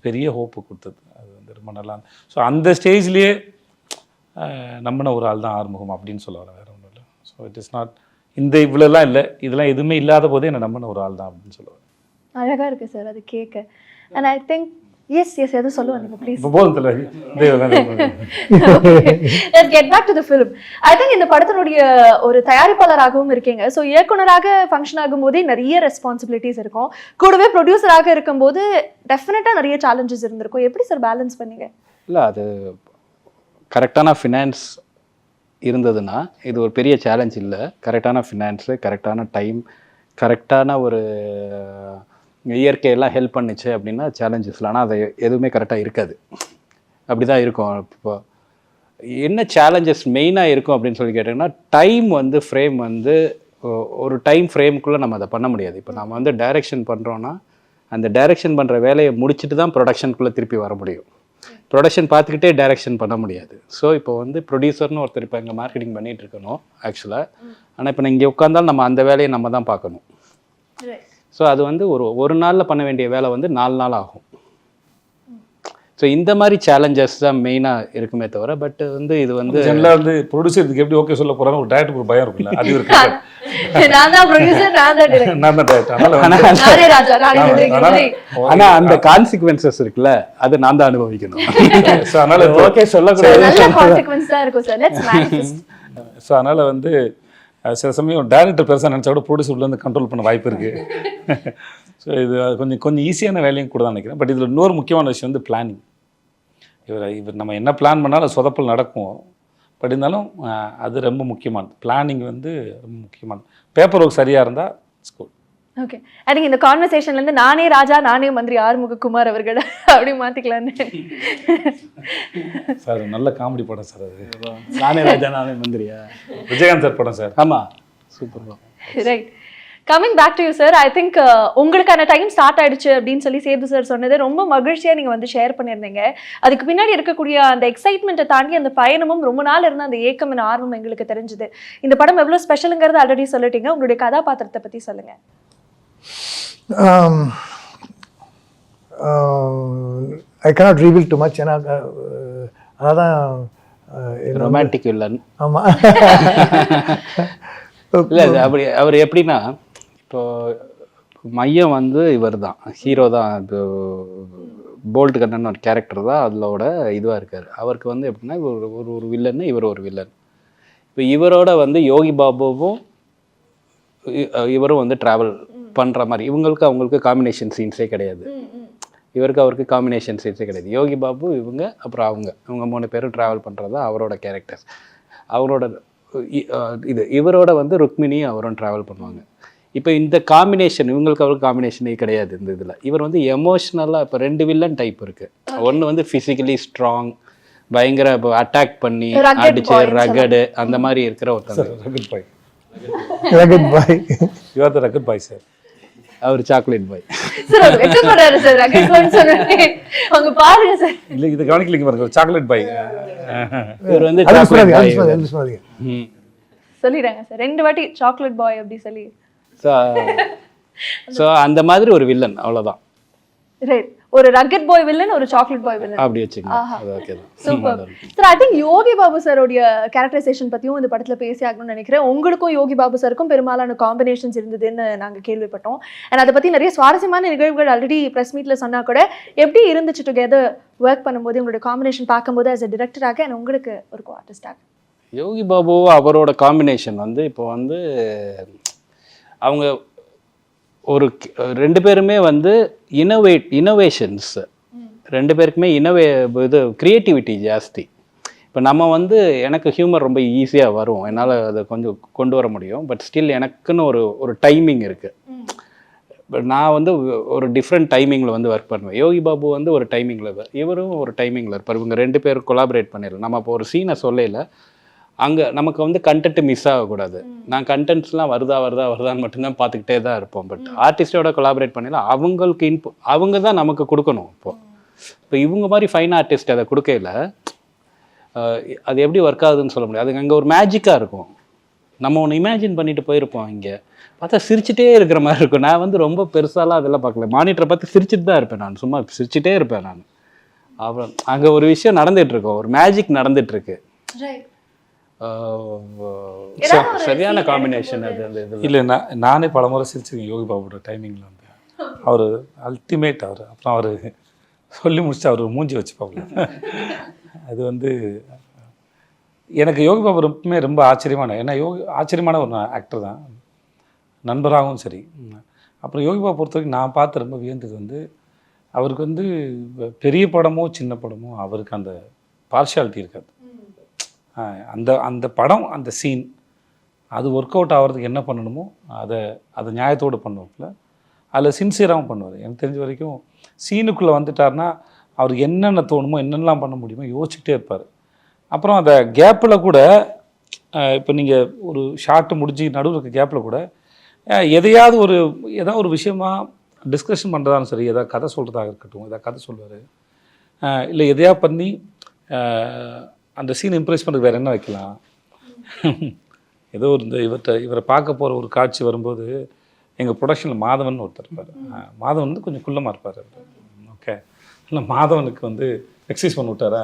பெரிய ஹோப்பு கொடுத்தது. அது வந்து ரொம்ப நல்லா. ஸோ அந்த ஸ்டேஜ்லேயே நம்பின ஒரு ஆள் தான் ஆறுமுகம் அப்படின்னு சொல்ல வரேன், வேறு ஒன்றும் இல்லை. ஸோ இட் இஸ் நாட் இந்த இவ்வளோலாம் இல்லை, இதெல்லாம் எதுவுமே இல்லாத போதே என்னை நம்பின ஒரு ஆள் தான் அப்படின்னு சொல்லுவேன். அழகா இருக்கு சார் அது கேட்க. அண்ட் ஐ திங்க் எஸ் எதுவும் சொல்லுவாங்க ப்ளீஸ். இப்போ போதும் தெரியல. Let's get back to the film. I think இந்த படத்தினுடைய ஒரு தயாரிப்பாளராகவும் இருக்கீங்க. ஸோ இயக்குனராக ஃபங்க்ஷன் ஆகும்போதே நிறைய ரெஸ்பான்சிபிலிட்டிஸ் இருக்கும், கூடவே ப்ரொடியூசராக இருக்கும்போது டெஃபினட்டாக நிறைய சேலஞ்சஸ் இருந்திருக்கும். எப்படி சார் பேலன்ஸ் பண்ணீங்க? இல்லை, அது கரெக்டான ஃபினான்ஸ் இருந்ததுன்னா இது ஒரு பெரிய சேலஞ்ச் இல்லை. கரெக்டான ஃபினான்ஸு, கரெக்டான டைம், கரெக்டான ஒரு இயற்கையெல்லாம் ஹெல்ப் பண்ணிச்சு அப்படின்னா சேலஞ்சஸ் இல்லை. ஆனால் அது எதுவுமே கரெக்டாக இருக்காது, அப்படி தான் இருக்கும். இப்போ என்ன சேலஞ்சஸ் மெயினாக இருக்கும் அப்படின்னு சொல்லி கேட்டிங்கன்னா, டைம் வந்து ஃப்ரேம் வந்து ஒரு டைம் ஃப்ரேமுக்குள்ளே நம்ம அதை பண்ண முடியாது. இப்போ நம்ம வந்து டைரெக்ஷன் பண்ணுறோன்னா அந்த டைரெக்ஷன் பண்ணுற வேலையை முடிச்சுட்டு தான் ப்ரொடக்ஷனுக்குள்ளே திருப்பி வர முடியும். ப்ரொடக்ஷன் பார்த்துக்கிட்டே டைரெக்ஷன் பண்ண முடியாது. ஸோ இப்போ வந்து ப்ரொடியூசர்னு ஒருத்தர் இப்போ இங்கே மார்க்கெட்டிங் பண்ணிகிட்டு இருக்கணும் ஆக்சுவலாக. ஆனால் இப்போ இங்கே உட்காந்தாலும் நம்ம அந்த வேலையை நம்ம தான் பார்க்கணும். ஸோ அது வந்து ஒரு நாளில் பண்ண வேண்டிய வேலை வந்து 4 நாள் ஆகும். ஸோ இந்த மாதிரி சேலஞ்சஸ் தான் மெயினாக இருக்குமே தவிர, பட் வந்து இது வந்து ஜெனரலாக வந்து ப்ரொடியூசருக்கு எப்படி ஓகே சொல்ல போகிறாங்க ஒரு டேரக்டருக்கு ஒரு பயம் இருக்குல்ல, அது இருக்கு. நான் தான் ப்ரொடியூசர், நான் தான் டைரக்டர், நான் தான் டேரக்டர். நானே ராஜா, நானே நடிகர். ஆனால் அந்த கான்சிக்வன்சஸ் இருக்குல்ல, அது நான் தான் அனுபவிக்கணும். ஸோ அதனால் ஓகே சொல்லக்கூடாது, நல்ல கான்சிக்வென்ஸ் தான் இருக்கும் சார். Let's manifest. ஸோ அதனால் வந்து சில சமயம் டேரக்டர் பெருசாக நினச்சா கூட ப்ரொடியூசர்லேருந்து கண்ட்ரோல் பண்ண வாய்ப்பு இருக்குது. ஸோ இது கொஞ்சம் ஈஸியான வேலையும் கூட தான் நினைக்கிறேன். பட் இதில் இன்னொரு முக்கியமான விஷயம் வந்து பிளானிங். இவர் நம்ம என்ன பிளான் பண்ணாலும் சொதப்பல் நடக்கும். பட் இருந்தாலும் அது ரொம்ப முக்கியமானது. பிளானிங் வந்து ரொம்ப முக்கியமானது. பேப்பர் ஒர்க் சரியாக இருந்தால் ஸ்கூல். ஓகே, ஐ திங்க் இந்த கான்வர்சேஷன்ல இருந்து நானே ராஜா நானே மந்திரி ஆறுமுககுமார் அவர்கள் அப்படி மாத்திக்கலான்னு. சார் நல்ல காமெடி படம் சார் அது. நானே ராஜா நானே மந்திரியா? விஜயகாந்த் சார் படம் சார். ஆமாம், super. Right, coming back to you sir. I think உங்களுக்கான டைம் ஸ்டார்ட் ஆயிடுச்சு அப்படின்னு சொல்லி சேது சார் சொன்னது ரொம்ப மகிழ்ச்சியாக நீங்கள் வந்து ஷேர் பண்ணியிருந்தீங்க. அதுக்கு பின்னாடி இருக்கக்கூடிய அந்த எக்ஸைட்மெண்ட்டை தாண்டி அந்த பயணமும் ரொம்ப நாள் இருந்த அந்த ஏக்கம் ஆர்வம் எங்களுக்கு தெரிஞ்சுது. இந்த படம் எவ்வளோ ஸ்பெஷலுங்கிறது ஆல்ரெடி சொல்லிட்டீங்க. உங்களுடைய கதாபாத்திரத்தை பற்றி சொல்லுங்கள். ஐ cannot reveal too much. ஏன்னா அதான் ரொமான்டிக் வில்லன். ஆமாம், இல்லை அப்படி அவர் எப்படின்னா, இப்போ மையம் வந்து இவர் தான் ஹீரோ தான். இப்போ போல்ட் கண்ணன் ஒரு கேரக்டர் தான் அதோட இதுவாக இருக்கார். அவருக்கு வந்து எப்படின்னா ஒரு வில்லன்னு, இவர் ஒரு வில்லன். இப்போ இவரோட வந்து யோகி பாபுவும் இவரும் வந்து ட்ராவல் பண்ணுற மாதிரி, அவங்களுக்கு காம்பினேஷன் சீன்ஸே கிடையாது. அவருக்கு காம்பினேஷன் சீன்ஸே கிடையாது. யோகி பாபு இவங்க அப்புறம் இவங்க 3 பேரும் ட்ராவல் பண்ணுறது அவரோட கேரக்டர்ஸ். அவரோட இவரோட வந்து ருக்மிணி அவரும் ட்ராவல் பண்ணுவாங்க. இப்போ இந்த காம்பினேஷன் அவருக்கு காம்பினேஷனே கிடையாது இந்த இதில். இவர் வந்து எமோஷ்னலாக இப்போ 2 வில்லன் டைப் இருக்குது. ஒன்று வந்து ஃபிசிக்கலி ஸ்ட்ராங், பயங்கர அட்டாக் பண்ணி Rugged அடிச்சு boy ன்னு ரகடு அந்த மாதிரி இருக்கிற ஒருத்தர். Rugged boy, rugged boy. You are the rugged boy sir. அவர் சாக்லேட் பாய். சார் வெக்கப்படுறாரு சார் ரகட் பாய்னு சொன்னே. அவங்க பாருங்க சார். இல்லை இது கவனிக்கலைங்க பாருங்க, சாக்லேட் பாய். இவர் வந்து அது சாக்லேட் சொல்லாதீங்க, பாய். அது சொல்லாதீங்க. சொல்லிடுறாங்க சார் 2 வாட்டி சாக்லேட் பாய் அப்படி சொல்லி. ஸோ அந்த மாதிரி ஒரு வில்லன், அவ்வளோதான். ரைட், ஒரு ரகட் பாய் வில்லன், ஒரு சாக்லேட் பாய் வில்லன். அப்படி வச்சுக்கோங்க, அது ஓகே தான். Super sir. I think Yogi Babu சாரோடைய கேரக்டரைசேஷன் பத்தியும் இந்த படத்துல பேசி ஆகணும்னு நினைக்கிறேன். உங்களுக்கும் யோகி பாபு சாருக்கும் பெரும்பாலான காம்பினேஷன்ஸ் இருந்ததுன்னு நாங்க கேள்விப்பட்டோம். அண்ட் அதை பத்தி நிறைய சுவாரஸ்யமான நிகழ்வுகள் ஆல்ரெடி பிரஸ் மீட்ல சொன்னா கூட, எப்படி இருந்துச்சு டுகெதர் ஒர்க் பண்ணும்போது, உங்களோட காம்பினேஷன் பார்க்கும்போது as a டிரெக்டராக அண்ட் உங்களுக்கு ஒரு ஆர்டிஸ்டாக? யோகி பாபு அவரோட காம்பினேஷன் வந்து இப்போ வந்து அவங்க ஒரு 2 பேருமே வந்து இனோவேஷன்ஸ், 2 பேருக்குமே இது கிரியேட்டிவிட்டி ஜாஸ்தி. இப்போ நம்ம வந்து எனக்கு ஹியூமர் ரொம்ப ஈஸியாக வரும், என்னால் அதை கொஞ்சம் கொண்டு வர முடியும். பட் ஸ்டில் எனக்குன்னு ஒரு டைமிங் இருக்குது. நான் வந்து ஒரு டிஃப்ரெண்ட் டைமிங்கில் வந்து ஒர்க் பண்ணுவேன். யோகி பாபு வந்து ஒரு டைமிங்கில், இவரும் ஒரு டைமிங்கில் இருப்பார். இவங்க 2 பேரும் கொலாபரேட் பண்ணிடலாம். நம்ம இப்போ ஒரு சீனை சொல்லல, அங்கே நமக்கு வந்து கண்டென்ட் மிஸ் ஆகக்கூடாது. நான் கண்டென்ட்ஸ்லாம் வருதான்னு மட்டும்தான் பார்த்துக்கிட்டே தான் இருப்போம். பட் ஆர்டிஸ்டோட கொலாபரேட் பண்ணலாம், அவங்களுக்கு அவங்க தான் நமக்கு கொடுக்கணும். இப்போ இவங்க மாதிரி ஃபைன் ஆர்டிஸ்ட் அதை கொடுக்கல, அது எப்படி ஒர்க் ஆகுதுன்னு சொல்ல முடியாது. அது அங்கே ஒரு மேஜிக்காக இருக்கும். நம்ம ஒன்று இமேஜின் பண்ணிட்டு போயிருப்போம், இங்கே பார்த்தா சிரிச்சுட்டே இருக்கிற மாதிரி இருக்கும். நான் வந்து ரொம்ப பெருசாலாம் அதெல்லாம் பார்க்கல, மானிட்டரை பார்த்து சிரிச்சுட்டு தான் இருப்பேன். நான் சும்மா சிரிச்சுட்டே இருப்பேன். நான் அப்புறம் அங்கே ஒரு விஷயம் நடந்துகிட்ருக்கோம், ஒரு மேஜிக் நடந்துகிட்ருக்கு. சரியான காம்பினேஷன் அது. அந்த இது இல்லை, நானே பல முறை சிரிச்சிருக்கேன் யோகி பாபுவோட டைமிங்கில் வந்து. அவர் அல்டிமேட். அப்புறம் அவர் சொல்லி முடிச்சுட்டு அவர் மூஞ்சி வச்சுப்பாப்புல. அது வந்து எனக்கு யோகி பாபு ரொம்பவுமே ரொம்ப ஆச்சரியமான, ஏன்னா ஆச்சரியமான ஒரு ஆக்டர் தான், நண்பராகவும் சரி. அப்புறம் யோகி பாபு பொறுத்த வரைக்கும் நான் பார்த்து ரொம்ப வியந்தது வந்து, அவருக்கு வந்து பெரிய படமோ சின்ன படமோ அவருக்கு அந்த பார்ஷியாலிட்டி இருக்காது. அந்த படம், அந்த சீன், அது ஒர்க் அவுட் ஆகிறதுக்கு என்ன பண்ணணுமோ அதை நியாயத்தோடு பண்ணுவாப்புல. அதில் சின்சியராகவும் பண்ணுவார். எனக்கு தெரிஞ்ச வரைக்கும் சீனுக்குள்ளே வந்துட்டார்னா அவருக்கு என்னென்ன தோணுமோ, என்னென்னலாம் பண்ண முடியுமோ யோசிச்சுட்டே இருப்பார். அப்புறம் அந்த கேப்பில் கூட, இப்போ நீங்கள் ஒரு ஷார்ட்டு முடிஞ்சு நடுவில் இருக்க கேப்பில் கூட ஏதாவது ஒரு விஷயமா டிஸ்கஷன் பண்ணுறதாலும் சரி, எதாவது கதை சொல்கிறதாக இருக்கட்டும், எதாவது கதை சொல்லுவார். இல்லை எதையாக பண்ணி அந்த சீன் இம்ப்ரெஸ் பண்ணுறது வேறு என்ன வைக்கலாம். ஏதோ இவரை பார்க்க போகிற ஒரு காட்சி வரும்போது, எங்கள் ப்ரொடக்ஷனில் மாதவன் ஒருத்தர் இருப்பார். மாதவன் வந்து கொஞ்சம் குள்ளமாக இருப்பார். ஓகே, இல்லை மாதவனுக்கு வந்து எக்ஸசைஸ் பண்ணி விட்டாரா,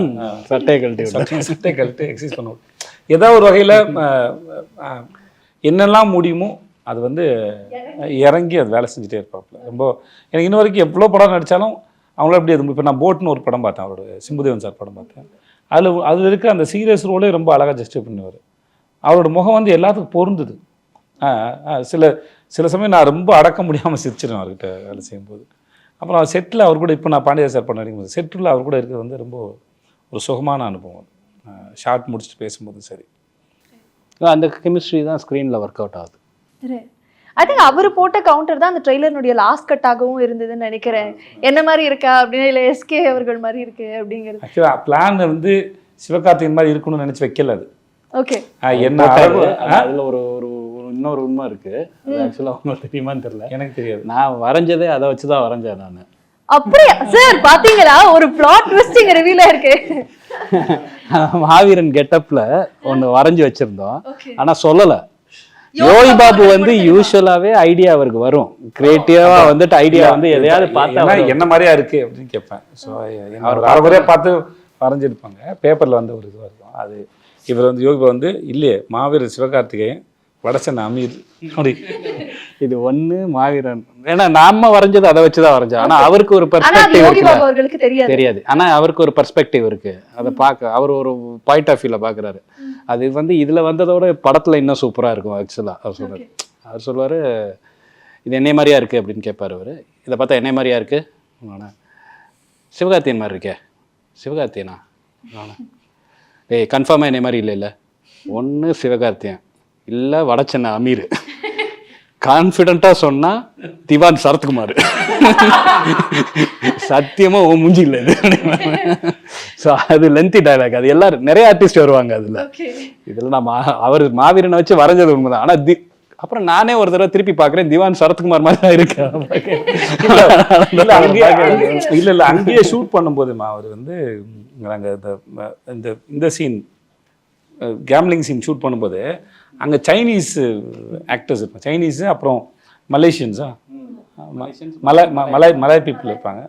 சட்டை கழட்டி எக்ஸசைஸ் பண்ண விட்டு, ஏதாவது ஒரு வகையில் என்னெல்லாம் முடியுமோ அது வந்து இறங்கி அது வேலை செஞ்சுட்டே இருப்பாப்புல. ரொம்ப எனக்கு இன்ன வரைக்கும் எவ்வளோ படம் நடித்தாலும் அவங்கள எப்படி அது. இப்போ நான் போட்னு ஒரு படம் பார்த்தேன், அவரோட சிம்புதேவன் சார் படம் பார்த்தேன். அதில் இருக்க அந்த சீரியஸ் ரோலே ரொம்ப அழகாக ஜஸ்டிஃபை பண்ணுவார். அவரோட முகம் வந்து எல்லாத்துக்கும் பொருந்துது. சில சமயம் நான் ரொம்ப அடக்க முடியாமல் சிரிச்சிடுவேன் அவர்கிட்ட வேலை செய்யும்போது. அப்புறம் செட்டில் அவர் கூட, இப்போ நான் பாண்டியா சார் பண்ண வரைக்கும் செட்டில் அவர் கூட இருக்கிறது வந்து ரொம்ப ஒரு சுகமான அனுபவம். ஷார்ட் முடிச்சுட்டு பேசும்போது சரி, அந்த கெமிஸ்ட்ரி தான் ஸ்க்ரீனில் ஒர்க் அவுட் ஆகுது. ஐ திங்க் அவர் போட்ட கவுண்டர் தான் அந்த ட்ரெய்லர்னுடைய லாஸ்ட் கட்டாகவும் இருந்ததுன்னு நினைக்கிறேன். என்ன மாதிரி இருக்கா அப்படின்னா, இல்லை எஸ்கே அவர்கள் மாதிரி இருக்கு அப்படிங்கிறது. ஆக்சுவலாக பிளான் வந்து சிவகார்த்திகேயன் மாதிரி இருக்கணும்னு நினச்சி வைக்கல அது. ஓகே, என்ன அதில் ஒரு இன்னொரு உண்மை இருக்கு. ஆக்சுவலாக உங்களுக்கு தெரியுமான்னு தெரியல, எனக்கு தெரியாது. நான் வரைஞ்சதே அதை வச்சு தான் வரைஞ்சேன் நான். அப்படியா சார்? பாத்தீங்களா, ஒரு பிளாட் ட்விஸ்டிங் ரிவீல் இருக்கு. மாவீரன் கெட்டப்ல ஒன்று வரைஞ்சி வச்சிருந்தோம், ஆனால் சொல்லலை. யோகி பாபு வந்து யூஸ்வலாவே ஐடியா அவருக்கு வரும், கிரியேட்டிவா வந்துட்டு ஐடியா வந்து எதையாவது பார்த்தா என்ன மாதிரியா இருக்கு அப்படின்னு கேட்பேன். ஸோ அவர் வரவரையே பார்த்து வரைஞ்சிருப்பாங்க, பேப்பர்ல வந்து ஒரு இதுவாக இருக்கும். அது இவர் வந்து யோகி பாபு வந்து இல்லையே மாவீரன் சிவகார்த்திகேயன் வடச்சென்னை அமீர் அப்படி. இது ஒண்ணு மாவீரன், ஏன்னா நாம வரைஞ்சது அதை வச்சுதான் வரைஞ்சோம். ஆனா அவருக்கு ஒரு பெர்ஸ்பெக்டிவ் தெரியாது, ஆனா அவருக்கு ஒரு பெர்ஸ்பெக்டிவ் இருக்கு. அதை பார்க்க அவர் ஒரு பாயிண்ட் ஆஃப் வியூல பாக்குறாரு. அது வந்து இதுல வந்ததோட படத்துல இன்னும் சூப்பரா இருக்கும். ஆக்சுவலா அவர் சொல்லுவாரு, இது என்னை மாதிரியா இருக்கு அப்படின்னு கேட்பாரு அவரு. இதை பார்த்தா என்னை மாதிரியா இருக்கு, சிவகார்த்தியன் மாதிரி இருக்கே. சிவகார்த்தியனா? ஏய் கன்ஃபார்மா என்னை மாதிரி இல்லை ஒன்று சிவகார்த்தியன் இல்லை வடச்சென்னை அமீர். கான்ஃபிடென்ட்டாக சொன்னால் திவான் சரத்குமார். சத்தியமாக ஓ மூஞ்சி இல்லை இது. ஸோ அது லென்த்தி டைலாக். அது எல்லாரும் நிறைய ஆர்டிஸ்ட் வருவாங்க அதில். இதில் நான் அவர் மாவீரனை வச்சு வரைஞ்சது உண்மைதான். ஆனால் அப்புறம் நானே ஒரு தடவை திருப்பி பார்க்குறேன், திவான் சரத்குமார் மாதிரி தான் இருக்கேன். இல்லை அங்கேயே ஷூட் பண்ணும்போதுமா அவர் வந்து நாங்கள் இந்த சீன் கேம்லிங் சீன் ஷூட் பண்ணும்போது அங்கே சைனீஸ் ஆக்டர்ஸ் இருப்பாங்க, சைனீஸு அப்புறம் மலேசியன்ஸா மலாய் பீப்புள் இருப்பாங்க.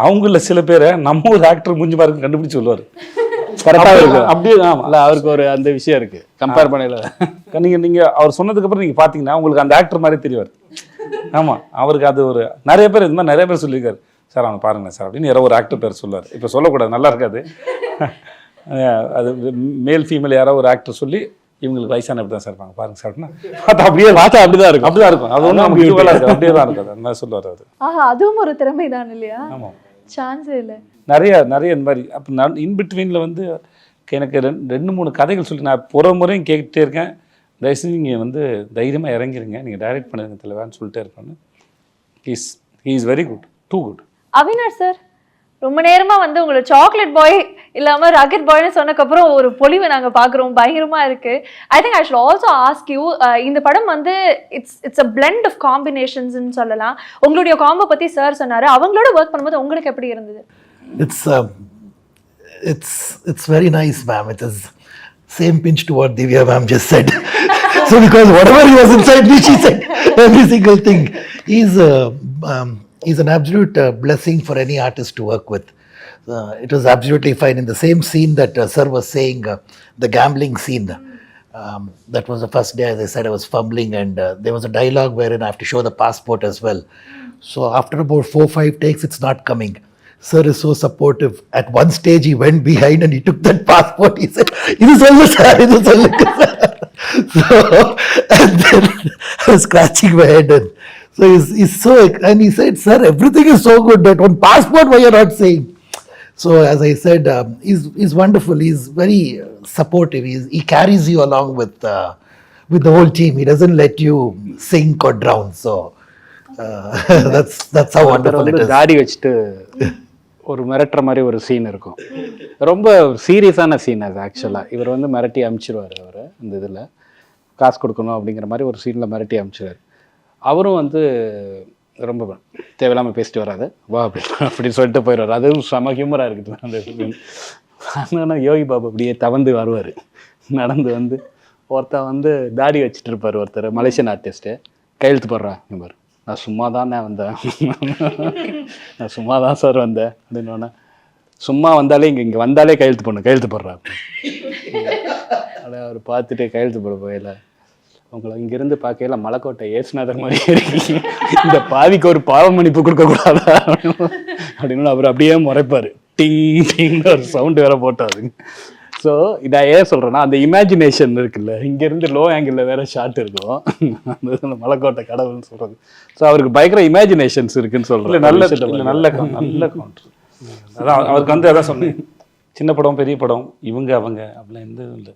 அவங்கள சில பேரை நம்ம ஒரு ஆக்டர் மூஞ்சி மாதிரி கண்டுபிடிச்சு சொல்லுவார். கரெக்டாக இருக்கும் அப்படியே. ஆமாம், இல்லை அவருக்கு ஒரு அந்த விஷயம் இருக்குது கம்பேர் பண்ணல. நீங்கள் அவர் சொன்னதுக்கப்புறம் நீங்கள் பார்த்தீங்கன்னா உங்களுக்கு அந்த ஆக்டர் மாதிரி தெரிவார். ஆமாம், அவருக்கு அது ஒரு நிறைய பேர் இது மாதிரி நிறைய பேர் சொல்லியிருக்காரு, சார் அவனை பாருங்களேன் சார் அப்படின்னு யாரோ ஒரு ஆக்டர் பேர் சொல்லுவார். இப்போ சொல்லக்கூடாது, நல்லா இருக்காது. அது மேல் ஃபீமேல் யாரோ ஒரு ஆக்டர் சொல்லி இவங்களுக்கு வயசான அப்படி தான் சார் இருப்பாங்க பாருங்க சார் பார்த்தா அப்படியே பார்த்தா அப்படிதான் இருக்கும், அப்படிதான் இருக்கும். அது ஒன்றும் நமக்கு யூஸ்வலாக இருக்குது, அப்படியே தான் இருக்காது. அந்த மாதிரி சொல்லுவார் அவர். அதுவும் ஒரு திறமை தான் இல்லையா? ஆமாம், சான்ஸே இல்லை. நிறைய இந்த மாதிரி. அப்போ நான் இன்பிட்வீனில் வந்து எனக்கு 2-3 கதைகள் சொல்லி நான் முறையும் கேட்டுகிட்டே இருக்கேன். தயவுசெய்து நீங்கள் வந்து தைரியமாக இறங்கிருங்க, நீங்கள் டைரக்ட் பண்ணுங்க தலைவான்னு சொல்லிட்டே இருப்பான்னு. He is very good, too good. Avinash sir ரொம்ப நேரமா வந்து உங்களை சாக்லேட் பாய் இல்லாம ராக்கெட் பாய்னு சொன்னதுக்கப்புறம் ஒரு பொலிவை நாங்க பாக்குறோம், பயங்கரமா இருக்கு. ஐ think I should also ask you, இந்த படம் வந்து இட்ஸ் அ பிளெண்ட் ஆஃப் காம்பினேஷன்ஸ்னு சொல்லலாம். உங்களுடைய காம்போ பத்தி சார் சொன்னாரு, அவங்களோட ஒர்க் பண்ணும்போது உங்களுக்கு எப்படி இருந்தது? It's very nice, ma'am. It is same pinch to what Divya ma'am just said. So because whatever he was inside me, she said every single thing. He's an absolute blessing for any artist to work with. It was absolutely fine. In the same scene that sir was saying, the gambling scene, that was the first day, as I said, I was fumbling, and there was a dialogue wherein I have to show the passport as well. So after about 4-5 takes, it's not coming. Sir is so supportive. At one stage, he went behind and he took that passport. He said, "It is all sir, it is all." So, and then I was scratching my head, and so he's so, and he said, "Sir, everything is so good. That one passport, why you're not saying?" So as I said, he's wonderful. He's very supportive. He carries you along with the whole team. He doesn't let you sink or drown. So that's how wonderful it is. தாடி வச்சுட்டு ஒரு மிரட்டுற மாதிரி ஒரு scene இருக்கும். ரொம்ப சீரியஸான scene அது. ஆக்சுவலாக இவர் வந்து மிரட்டி அனுப்பிச்சிடுவார். அவர் அந்த இதில் காசு கொடுக்கணும் அப்படிங்கிற மாதிரி ஒரு சீனில் மிரட்டி அனுப்பிச்சிடுவார். அவரும் வந்து ரொம்ப தேவையில்லாமல் பேசிட்டு வராது, வா அப்படின்னு சொல்லிட்டு போயிடுவார். அதுவும் செம ஹியூமராக இருக்குது அந்த. ஆனால் யோகி பாபு அப்படியே தவந்து வருவார், நடந்து வந்து ஒருத்தர் வந்து தாடி வச்சுட்டு இருப்பார், ஒருத்தர் மலேசியன் ஆர்டிஸ்ட்டு. கையெழுத்து போடுறான், பாரு நான் சும்மா தானே வந்தேன், நான் சும்மா தான் சார் வந்தேன் அப்படின்னோடனே, சும்மா வந்தாலே இங்கே வந்தாலே கையெழுத்து போடுறா. அதை அவர் பார்த்துட்டு கையெழுத்து போட போயில, உங்களை இங்கேருந்து பார்க்கல மலைக்கோட்டை ஏசுநாதர் மாதிரி இருக்கு, இந்த பாதிக்கு ஒரு பாவ மன்னிப்பு கொடுக்கக்கூடாதா அப்படின்னு அவர் அப்படியே முறைப்பார். டிங் டிங்னு ஒரு சவுண்டு வேற போட்டாருங்க. ஸோ இதை ஏன் சொல்கிறேன்னா, அந்த இமேஜினேஷன் இருக்குல்ல, இங்கேருந்து லோ ஆங்கிளில் வேற ஷாட் இருக்கும், அந்த மலைக்கோட்டை கடவுள்னு சொல்கிறது. ஸோ அவருக்கு பயங்கர இமேஜினேஷன்ஸ் இருக்குன்னு சொல்கிறேன். நல்ல கவுண்டர். அதான் அவருக்கு வந்து அதான் சொன்னேன், சின்ன படம் பெரிய படம் இவங்க அவங்க அப்படிலாம் எந்த இதுவும் இல்லை.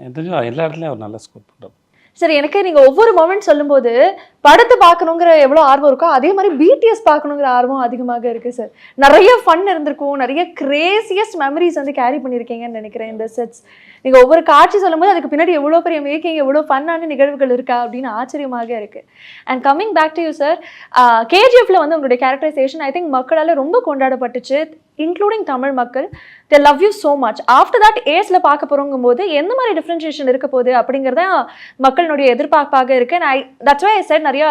எந்த எல்லா இடத்துலையும் அவர் நல்லா ஸ்கோர் பண்ணுறாரு. சரி, எனக்கு நீங்க ஒவ்வொரு மொமெண்ட் சொல்லும்போது படத்தை பார்க்கணுங்கிற எவ்வளோ ஆர்வம் இருக்கோ அதே மாதிரி பிடிஎஸ் பார்க்கணுங்கிற ஆர்வம் அதிகமாக இருக்கு சார். நிறைய ஃபன் இருந்திருக்கும், நிறைய கிரேசியஸ்ட் மெமரிஸ் வந்து கேரி பண்ணியிருக்கீங்கன்னு நினைக்கிறேன் இந்த செட்ஸ். நீங்க ஒவ்வொரு காட்சி சொல்லும்போது அதுக்கு பின்னாடி எவ்வளோ பெரிய மேக்கிங், எவ்வளோ ஃபன்னான நிகழ்வுகள் இருக்கா அப்படின்னு ஆச்சரியமாக இருக்கு. And coming back to you sir, கேஜிஎஃப்ல வந்து உங்களுடைய கேரக்டரைசேஷன் ஐ திங்க் மக்களால் ரொம்ப கொண்டாடப்பட்டுச்சு, இன்க்ளூடிங் தமிழ் மக்கள். They love you so much. After that ஏஸ்ல பார்க்க போறோங்கும் போது எந்த மாதிரி டிஃபரன்ஷியேஷன் இருக்க போகுது அப்படிங்கிறத மக்களுடைய எதிர்பார்ப்பாக இருக்கு. தட்ஸ் வை ஐ செட் நிறைய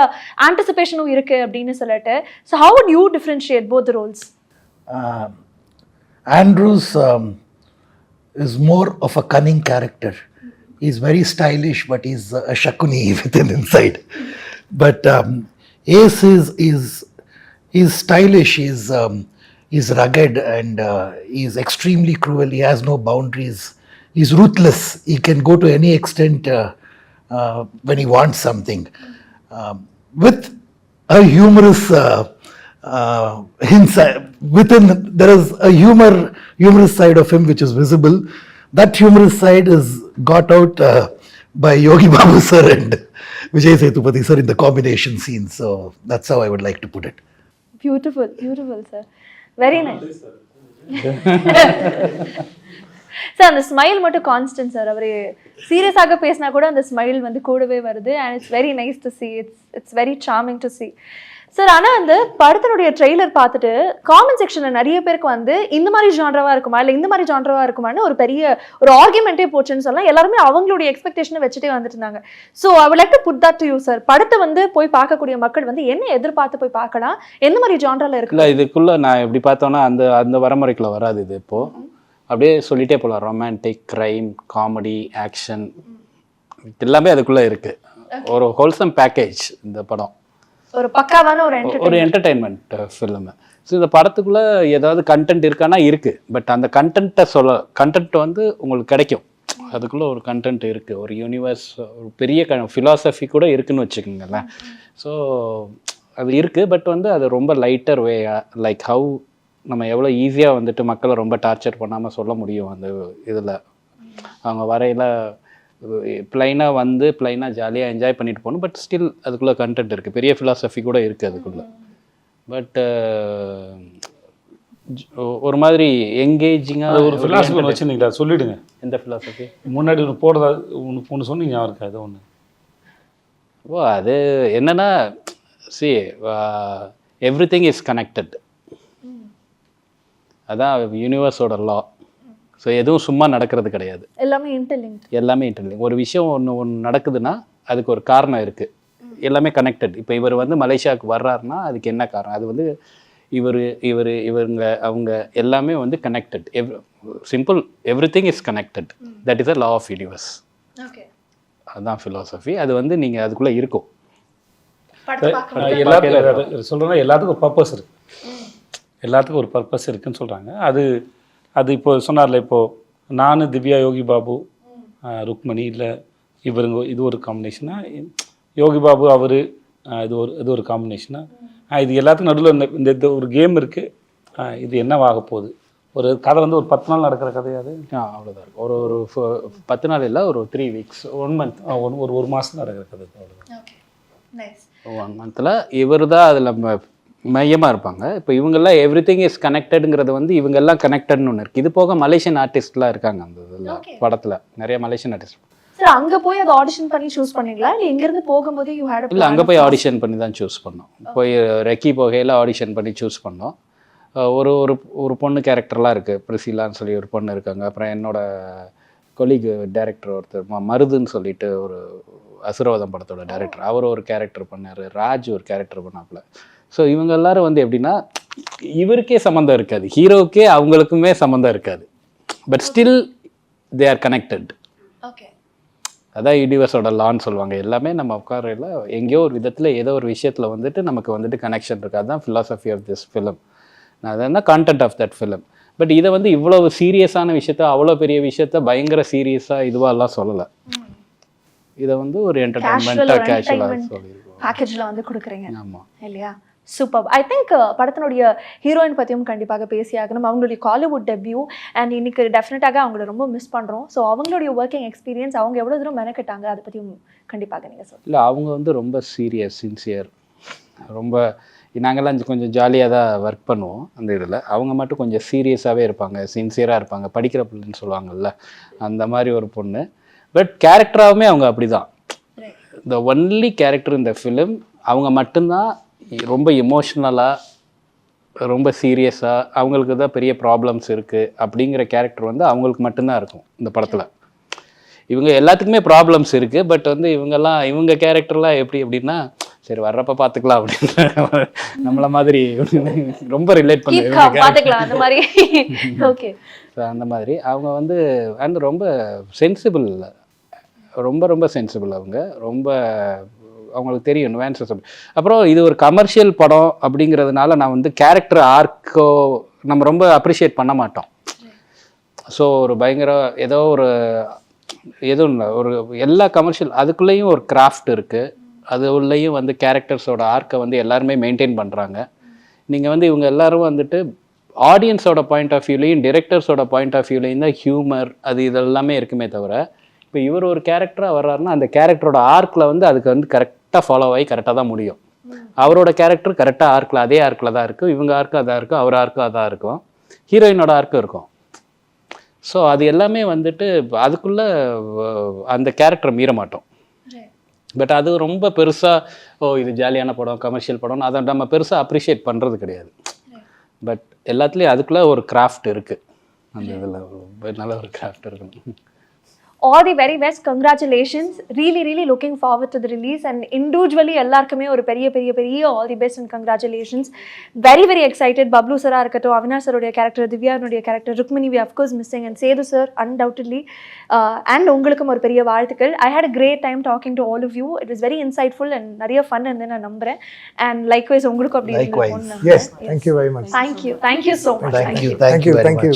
ஆன்டிசிபேஷனும் இருக்கு அப்படின்னு சொல்லிட்டு. So how would you differentiate both the roles? Andrews is more of a cunning character. He's very stylish, but he's a shakuni within inside. But Ace is stylish. He's rugged, and he's extremely cruel. He has no boundaries. He's ruthless. He can go to any extent when he wants something. With a humorous hints within, there is a humorous side of him which is visible. That humorous side is got out by Yogi Babu sir and Vijay Sethupathi sir in the combination scene. So that's how I would like to put it. Beautiful, beautiful sir. Very nice. Sir அந்த smile மட்டும் constant sir. அவர் சீரியஸாக பேசினா கூட அந்த smile வந்து கூடவே வருது. And it's very nice to see. It's very charming to see sir. ஆனால் அந்த படத்தினுடைய ட்ரெய்லர் பார்த்துட்டு காமெண்ட் செக்ஷனில் நிறைய பேருக்கு வந்து இந்த மாதிரி ஜான்ரவா இருக்குமா இல்லை இந்த மாதிரி ஜான்ரவா இருக்குமான்னு ஒரு பெரிய ஒரு ஆர்குமெண்ட்டே போச்சுன்னு சொல்லலாம். எல்லாருமே அவங்களுடைய எக்ஸ்பெக்டேஷனை வச்சுட்டே வந்துட்டு இருந்தாங்க. So I would like to put that to you sir. படத்தை வந்து போய் பார்க்கக்கூடிய மக்கள் வந்து என்ன எதிர்பார்த்து போய் பார்க்கலாம், எந்த மாதிரி ஜான்ரால இருக்கு? இல்லை, இதுக்குள்ள நான் எப்படி பார்த்தோன்னா அந்த அந்த வரமுறைக்குள்ள வராது. இது இப்போ அப்படியே சொல்லிட்டே போகலாம். ரொமான்டிக், கிரைம், காமெடி, ஆக்ஷன் எல்லாமே அதுக்குள்ளே இருக்குது. ஒரு ஹோல்சம் பேக்கேஜ் இந்த படம். ஒரு பக்காவான ஒரு என்டர்டெயின்மெண்ட் ஃபிலிம். ஸோ இந்த படத்துக்குள்ளே ஏதாவது கண்டென்ட் இருக்கானா இருக்குது. பட் அந்த கண்டென்ட் வந்து உங்களுக்கு கிடைக்கும். அதுக்குள்ளே ஒரு கண்டென்ட் இருக்குது, ஒரு யூனிவர்ஸ், ஒரு பெரிய ஃபிலாசபி கூட இருக்குதுன்னு வச்சுக்கோங்களேன். ஸோ அது இருக்குது. பட் வந்து அது ரொம்ப லைட்டர் வே, லைக் ஹவு நம்ம எவ்வளோ ஈஸியாக வந்துட்டு மக்களை ரொம்ப டார்ச்சர் பண்ணாமல் சொல்ல முடியும் அந்த இதில். அவங்க வரையில் பிளைனாக வந்து பிளைனாக ஜாலியாக என்ஜாய் பண்ணிட்டு போகணும். பட் ஸ்டில் அதுக்குள்ளே கண்டென்ட் இருக்குது, பெரிய ஃபிலாசபி கூட இருக்குது அதுக்குள்ளே. பட் ஒரு மாதிரி எங்கேஜிங்காக ஒரு ஃபிலாசபி ஒன்று வச்சுருந்தீங்களா, சொல்லிவிடுங்க. எந்த ஃபிலாசபி? முன்னாடி ஒன்று போடுறதா ஒன்று சொன்னீங்க இருக்கா? அது ஒன்று அது என்னென்னா, சி எவ்ரிதிங் இஸ் கனெக்டட். அதான் யூனிவர்ஸோட லா. ஸோ எதுவும் சும்மா நடக்கிறது கிடையாது, எல்லாமே இன்டர்லிங்க். ஒரு விஷயம் ஒன்று நடக்குதுன்னா அதுக்கு ஒரு காரணம் இருக்குது, எல்லாமே கனெக்டட். இப்போ இவர் வந்து மலேசியாவுக்கு வர்றாருன்னா அதுக்கு என்ன காரணம்? அது வந்து இவங்க அவங்க எல்லாமே வந்து connected. Simple, everything is connected. That is a law of universe. அதுதான் ஃபிலாசபி. அது வந்து நீங்கள் அதுக்குள்ளே இருக்கும். சொல்கிறேன்னா எல்லாத்துக்கும் ஒரு பர்பஸ் இருக்குது, எல்லாத்துக்கும் ஒரு பர்பஸ் இருக்குதுன்னு சொல்கிறாங்க. அது இப்போ சொன்னார்ல, இப்போது நான், திவ்யா, யோகி பாபு, ருக்மணி, இல்லை இவருங்க, இது ஒரு காம்பினேஷனாக, யோகி பாபு அவர் இது ஒரு காம்பினேஷனாக, இது எல்லாத்துக்கும் நடுவில் இந்த ஒரு கேம் இருக்குது. இது என்னவாக போகுது? ஒரு கதை வந்து ஒரு 10 நாள் நடக்கிற கதையாது. அவ்வளோதான் இருக்கும். ஒரு 10 நாள் இல்லை, ஒரு 3 weeks, 1 month, ஒரு மாதம் நடக்கிற கதை. அவ்வளோதான். 1 monthல இவர் தான் அதில் மையமாக இருப்பாங்க. இப்போ இவங்கெல்லாம் எவ்ரிதிங் இஸ் கனெக்டடுங்கிறது வந்து இவங்கெல்லாம் கனெக்டட்னு ஒன்று இருக்குது. இது போக மலேசியன் ஆர்டிஸ்ட்லாம் இருக்காங்க அந்த இதில் படத்தில், நிறைய மலேசியன் ஆர்டிஸ்ட். சார் அங்கே போய் அதை ஆடிஷன் பண்ணி சூஸ் பண்ணீங்களா இல்லை இங்கேருந்து போகும்போது யூ ஹேட்? இல்லை, அங்கே போய் ஆடிஷன் பண்ணி தான் சூஸ் பண்ணோம். போய் ரெக்கி போகையில் ஆடிஷன் பண்ணி சூஸ் பண்ணோம். ஒரு பொண்ணு கேரக்டர்லாம் இருக்குது, பிரிசிலான்னு சொல்லி ஒரு பொண்ணு இருக்காங்க. அப்புறம் என்னோட கொலீக் டைரக்டர் ஒருத்தர் மருதுன்னு சொல்லிட்டு ஒரு அசுரவதம் படத்தோட டைரக்டர், அவர் ஒரு கேரக்டர் பண்ணார். ராஜ் ஒரு கேரக்டர் பண்ணாப்புல. ஸோ இவங்க எல்லாரும் வந்து எப்படின்னா, இவருக்கே சம்மந்தம் இருக்காது, ஹீரோவுக்கே அவங்களுக்குமே சம்மந்தம் இருக்காது. But still they are connected. அதான் யூனிவர்ஸோட லான்னு சொல்லுவாங்க. எல்லாமே நம்ம உட்காரையில் எங்கேயோ ஒரு விதத்தில் ஏதோ ஒரு விஷயத்தில் வந்துட்டு நமக்கு வந்துட்டு கனெக்ஷன் இருக்குது. அதுதான் ஃபிலாசபி ஆஃப் திஸ் ஃபிலிம். அதுதான் content of that film. But இதை வந்து இவ்வளவு சீரியஸான விஷயத்த, அவ்வளோ பெரிய விஷயத்த பயங்கர சீரியஸாக இதுவாகலாம் சொல்லலை. இதை வந்து ஒரு என்டர்டைன்மெண்ட்டாக கேஷுவலாக சொல்லியிருக்கோம், பேக்கேஜில் வந்து கொடுக்குறீங்க. ஆமாம் இல்லையா? சூப்பர். ஐ திங்க் படத்தினுடைய ஹீரோயின் பற்றியும் கண்டிப்பாக பேசியாகணும். அவங்களுடைய காலிவுட் டெபியூ அண்ட் இன்னைக்கு டெஃபினட்டாக அவங்கள ரொம்ப மிஸ் பண்ணுறோம். ஸோ அவங்களுடைய ஒர்க்கிங் எக்ஸ்பீரியன்ஸ், அவங்க எவ்வளோ தூரம் மெனக்கிட்டாங்க, அதை பற்றியும் கண்டிப்பாக நீங்கள் சொல்லுங்கள். இல்லை, அவங்க வந்து ரொம்ப சீரியஸ், சின்சியர். ரொம்ப நாங்கள்லாம் கொஞ்சம் ஜாலியாக தான் ஒர்க் பண்ணுவோம் அந்த இதில். அவங்க மட்டும் கொஞ்சம் சீரியஸாகவே இருப்பாங்க, சின்சியராக இருப்பாங்க. படிக்கிற பிள்ளைன்னு சொல்லுவாங்கள்ல, அந்த மாதிரி ஒரு பொண்ணு. பட் கேரக்டராகவுமே அவங்க அப்படி தான். த ஒன்லி கேரக்டர் இந்த ஃபிலிம் அவங்க மட்டும்தான். ரொம்ப எமோஷ்னலாக, ரொம்ப சீரியஸாக, அவங்களுக்கு தான் பெரிய ப்ராப்ளம்ஸ் இருக்குது அப்படிங்கிற கேரக்டர் வந்து அவங்களுக்கு மட்டும்தான் இருக்கும் இந்த படத்தில். இவங்க எல்லாத்துக்குமே ப்ராப்ளம்ஸ் இருக்குது. பட் வந்து இவங்க கேரக்டர்லாம் எப்படி அப்படின்னா, சரி வர்றப்ப பார்த்துக்கலாம் அப்படின்னு நம்மள மாதிரி ரொம்ப ரிலேட் பண்ணுவாங்க அந்த மாதிரி. ஓகே, அந்த மாதிரி அவங்க வந்து அண்ட் ரொம்ப சென்சிபிள், ரொம்ப சென்சிபிள். அவங்க ரொம்ப, அவங்களுக்கு தெரியும் நுவான்சஸ். அப்புறம் இது ஒரு கமர்ஷியல் படம் அப்படிங்கிறதுனால நான் வந்து கேரக்டர் ஆர்க்கோ நம்ம ரொம்ப அப்ரிஷியேட் பண்ண மாட்டோம். ஸோ ஒரு பயங்கர எதுவும் இல்லை, ஒரு எல்லா கமர்ஷியல் அதுக்குள்ளேயும் ஒரு கிராஃப்ட் இருக்குது. அது உள்ளேயும் வந்து கேரக்டர்ஸோட ஆர்க்கை வந்து எல்லாருமே மெயின்டைன் பண்ணுறாங்க. நீங்கள் வந்து இவங்க எல்லோரும் வந்துட்டு ஆடியன்ஸோட பாயிண்ட் ஆஃப் வியூலையும் டிரெக்டர்ஸோட பாயிண்ட் ஆஃப் வியூலையும் தான் ஹியூமர் அது இதெல்லாமே இருக்குமே தவிர, இப்போ இவர் ஒரு கேரக்டராக வர்றாருன்னா அந்த கேரக்டரோட ஆர்க்கில் வந்து அதுக்கு வந்து கரெக்டாக ஃபாலோ ஆகி கரெக்டாக தான் முடியும். அவரோட கேரக்டர் கரெக்டாக ஆர்க்கில் அதே ஆர்க்கில் தான் இருக்கும். இவங்க ஆர்க்கு அதாக இருக்கும், அவர் ஆர்க்கும் அதாக இருக்கும். ஹீரோயினோட ஆர்க்கும் இருக்கும். ஸோ அது எல்லாமே வந்துட்டு அதுக்குள்ளே அந்த கேரக்டரை மீற மாட்டோம். பட் அது ரொம்ப பெருசாக இது ஜாலியான படம், கமர்ஷியல் படம்னு அதை நம்ம பெருசாக அப்ரிஷியேட் பண்ணுறது கிடையாது. பட் எல்லாத்துலேயும் அதுக்குள்ளே ஒரு கிராஃப்ட் இருக்குது. அந்த இதில் நல்ல ஒரு கிராஃப்ட் இருக்கணும். All the very best, congratulations. Really looking forward to the release, and individually எல்லாருக்குமே ஒரு பெரிய all the best and congratulations. Very excited. Bablu sir இருக்கட்டும், அவினாஷ் சருடைய கேரக்டர், திவ்யானுடைய character, Rukmini we of course missing, and Sethu sir undoubtedly, and உங்களுக்கும் ஒரு பெரிய வாழ்த்துக்கள். I had a great time talking to all of you. It was very insightful and நிறைய fun and நான் நம்புறேன். And likewise உங்களுக்கும் அப்படி Yes, thank you very much. Thank you so much. Thank you. Thank you.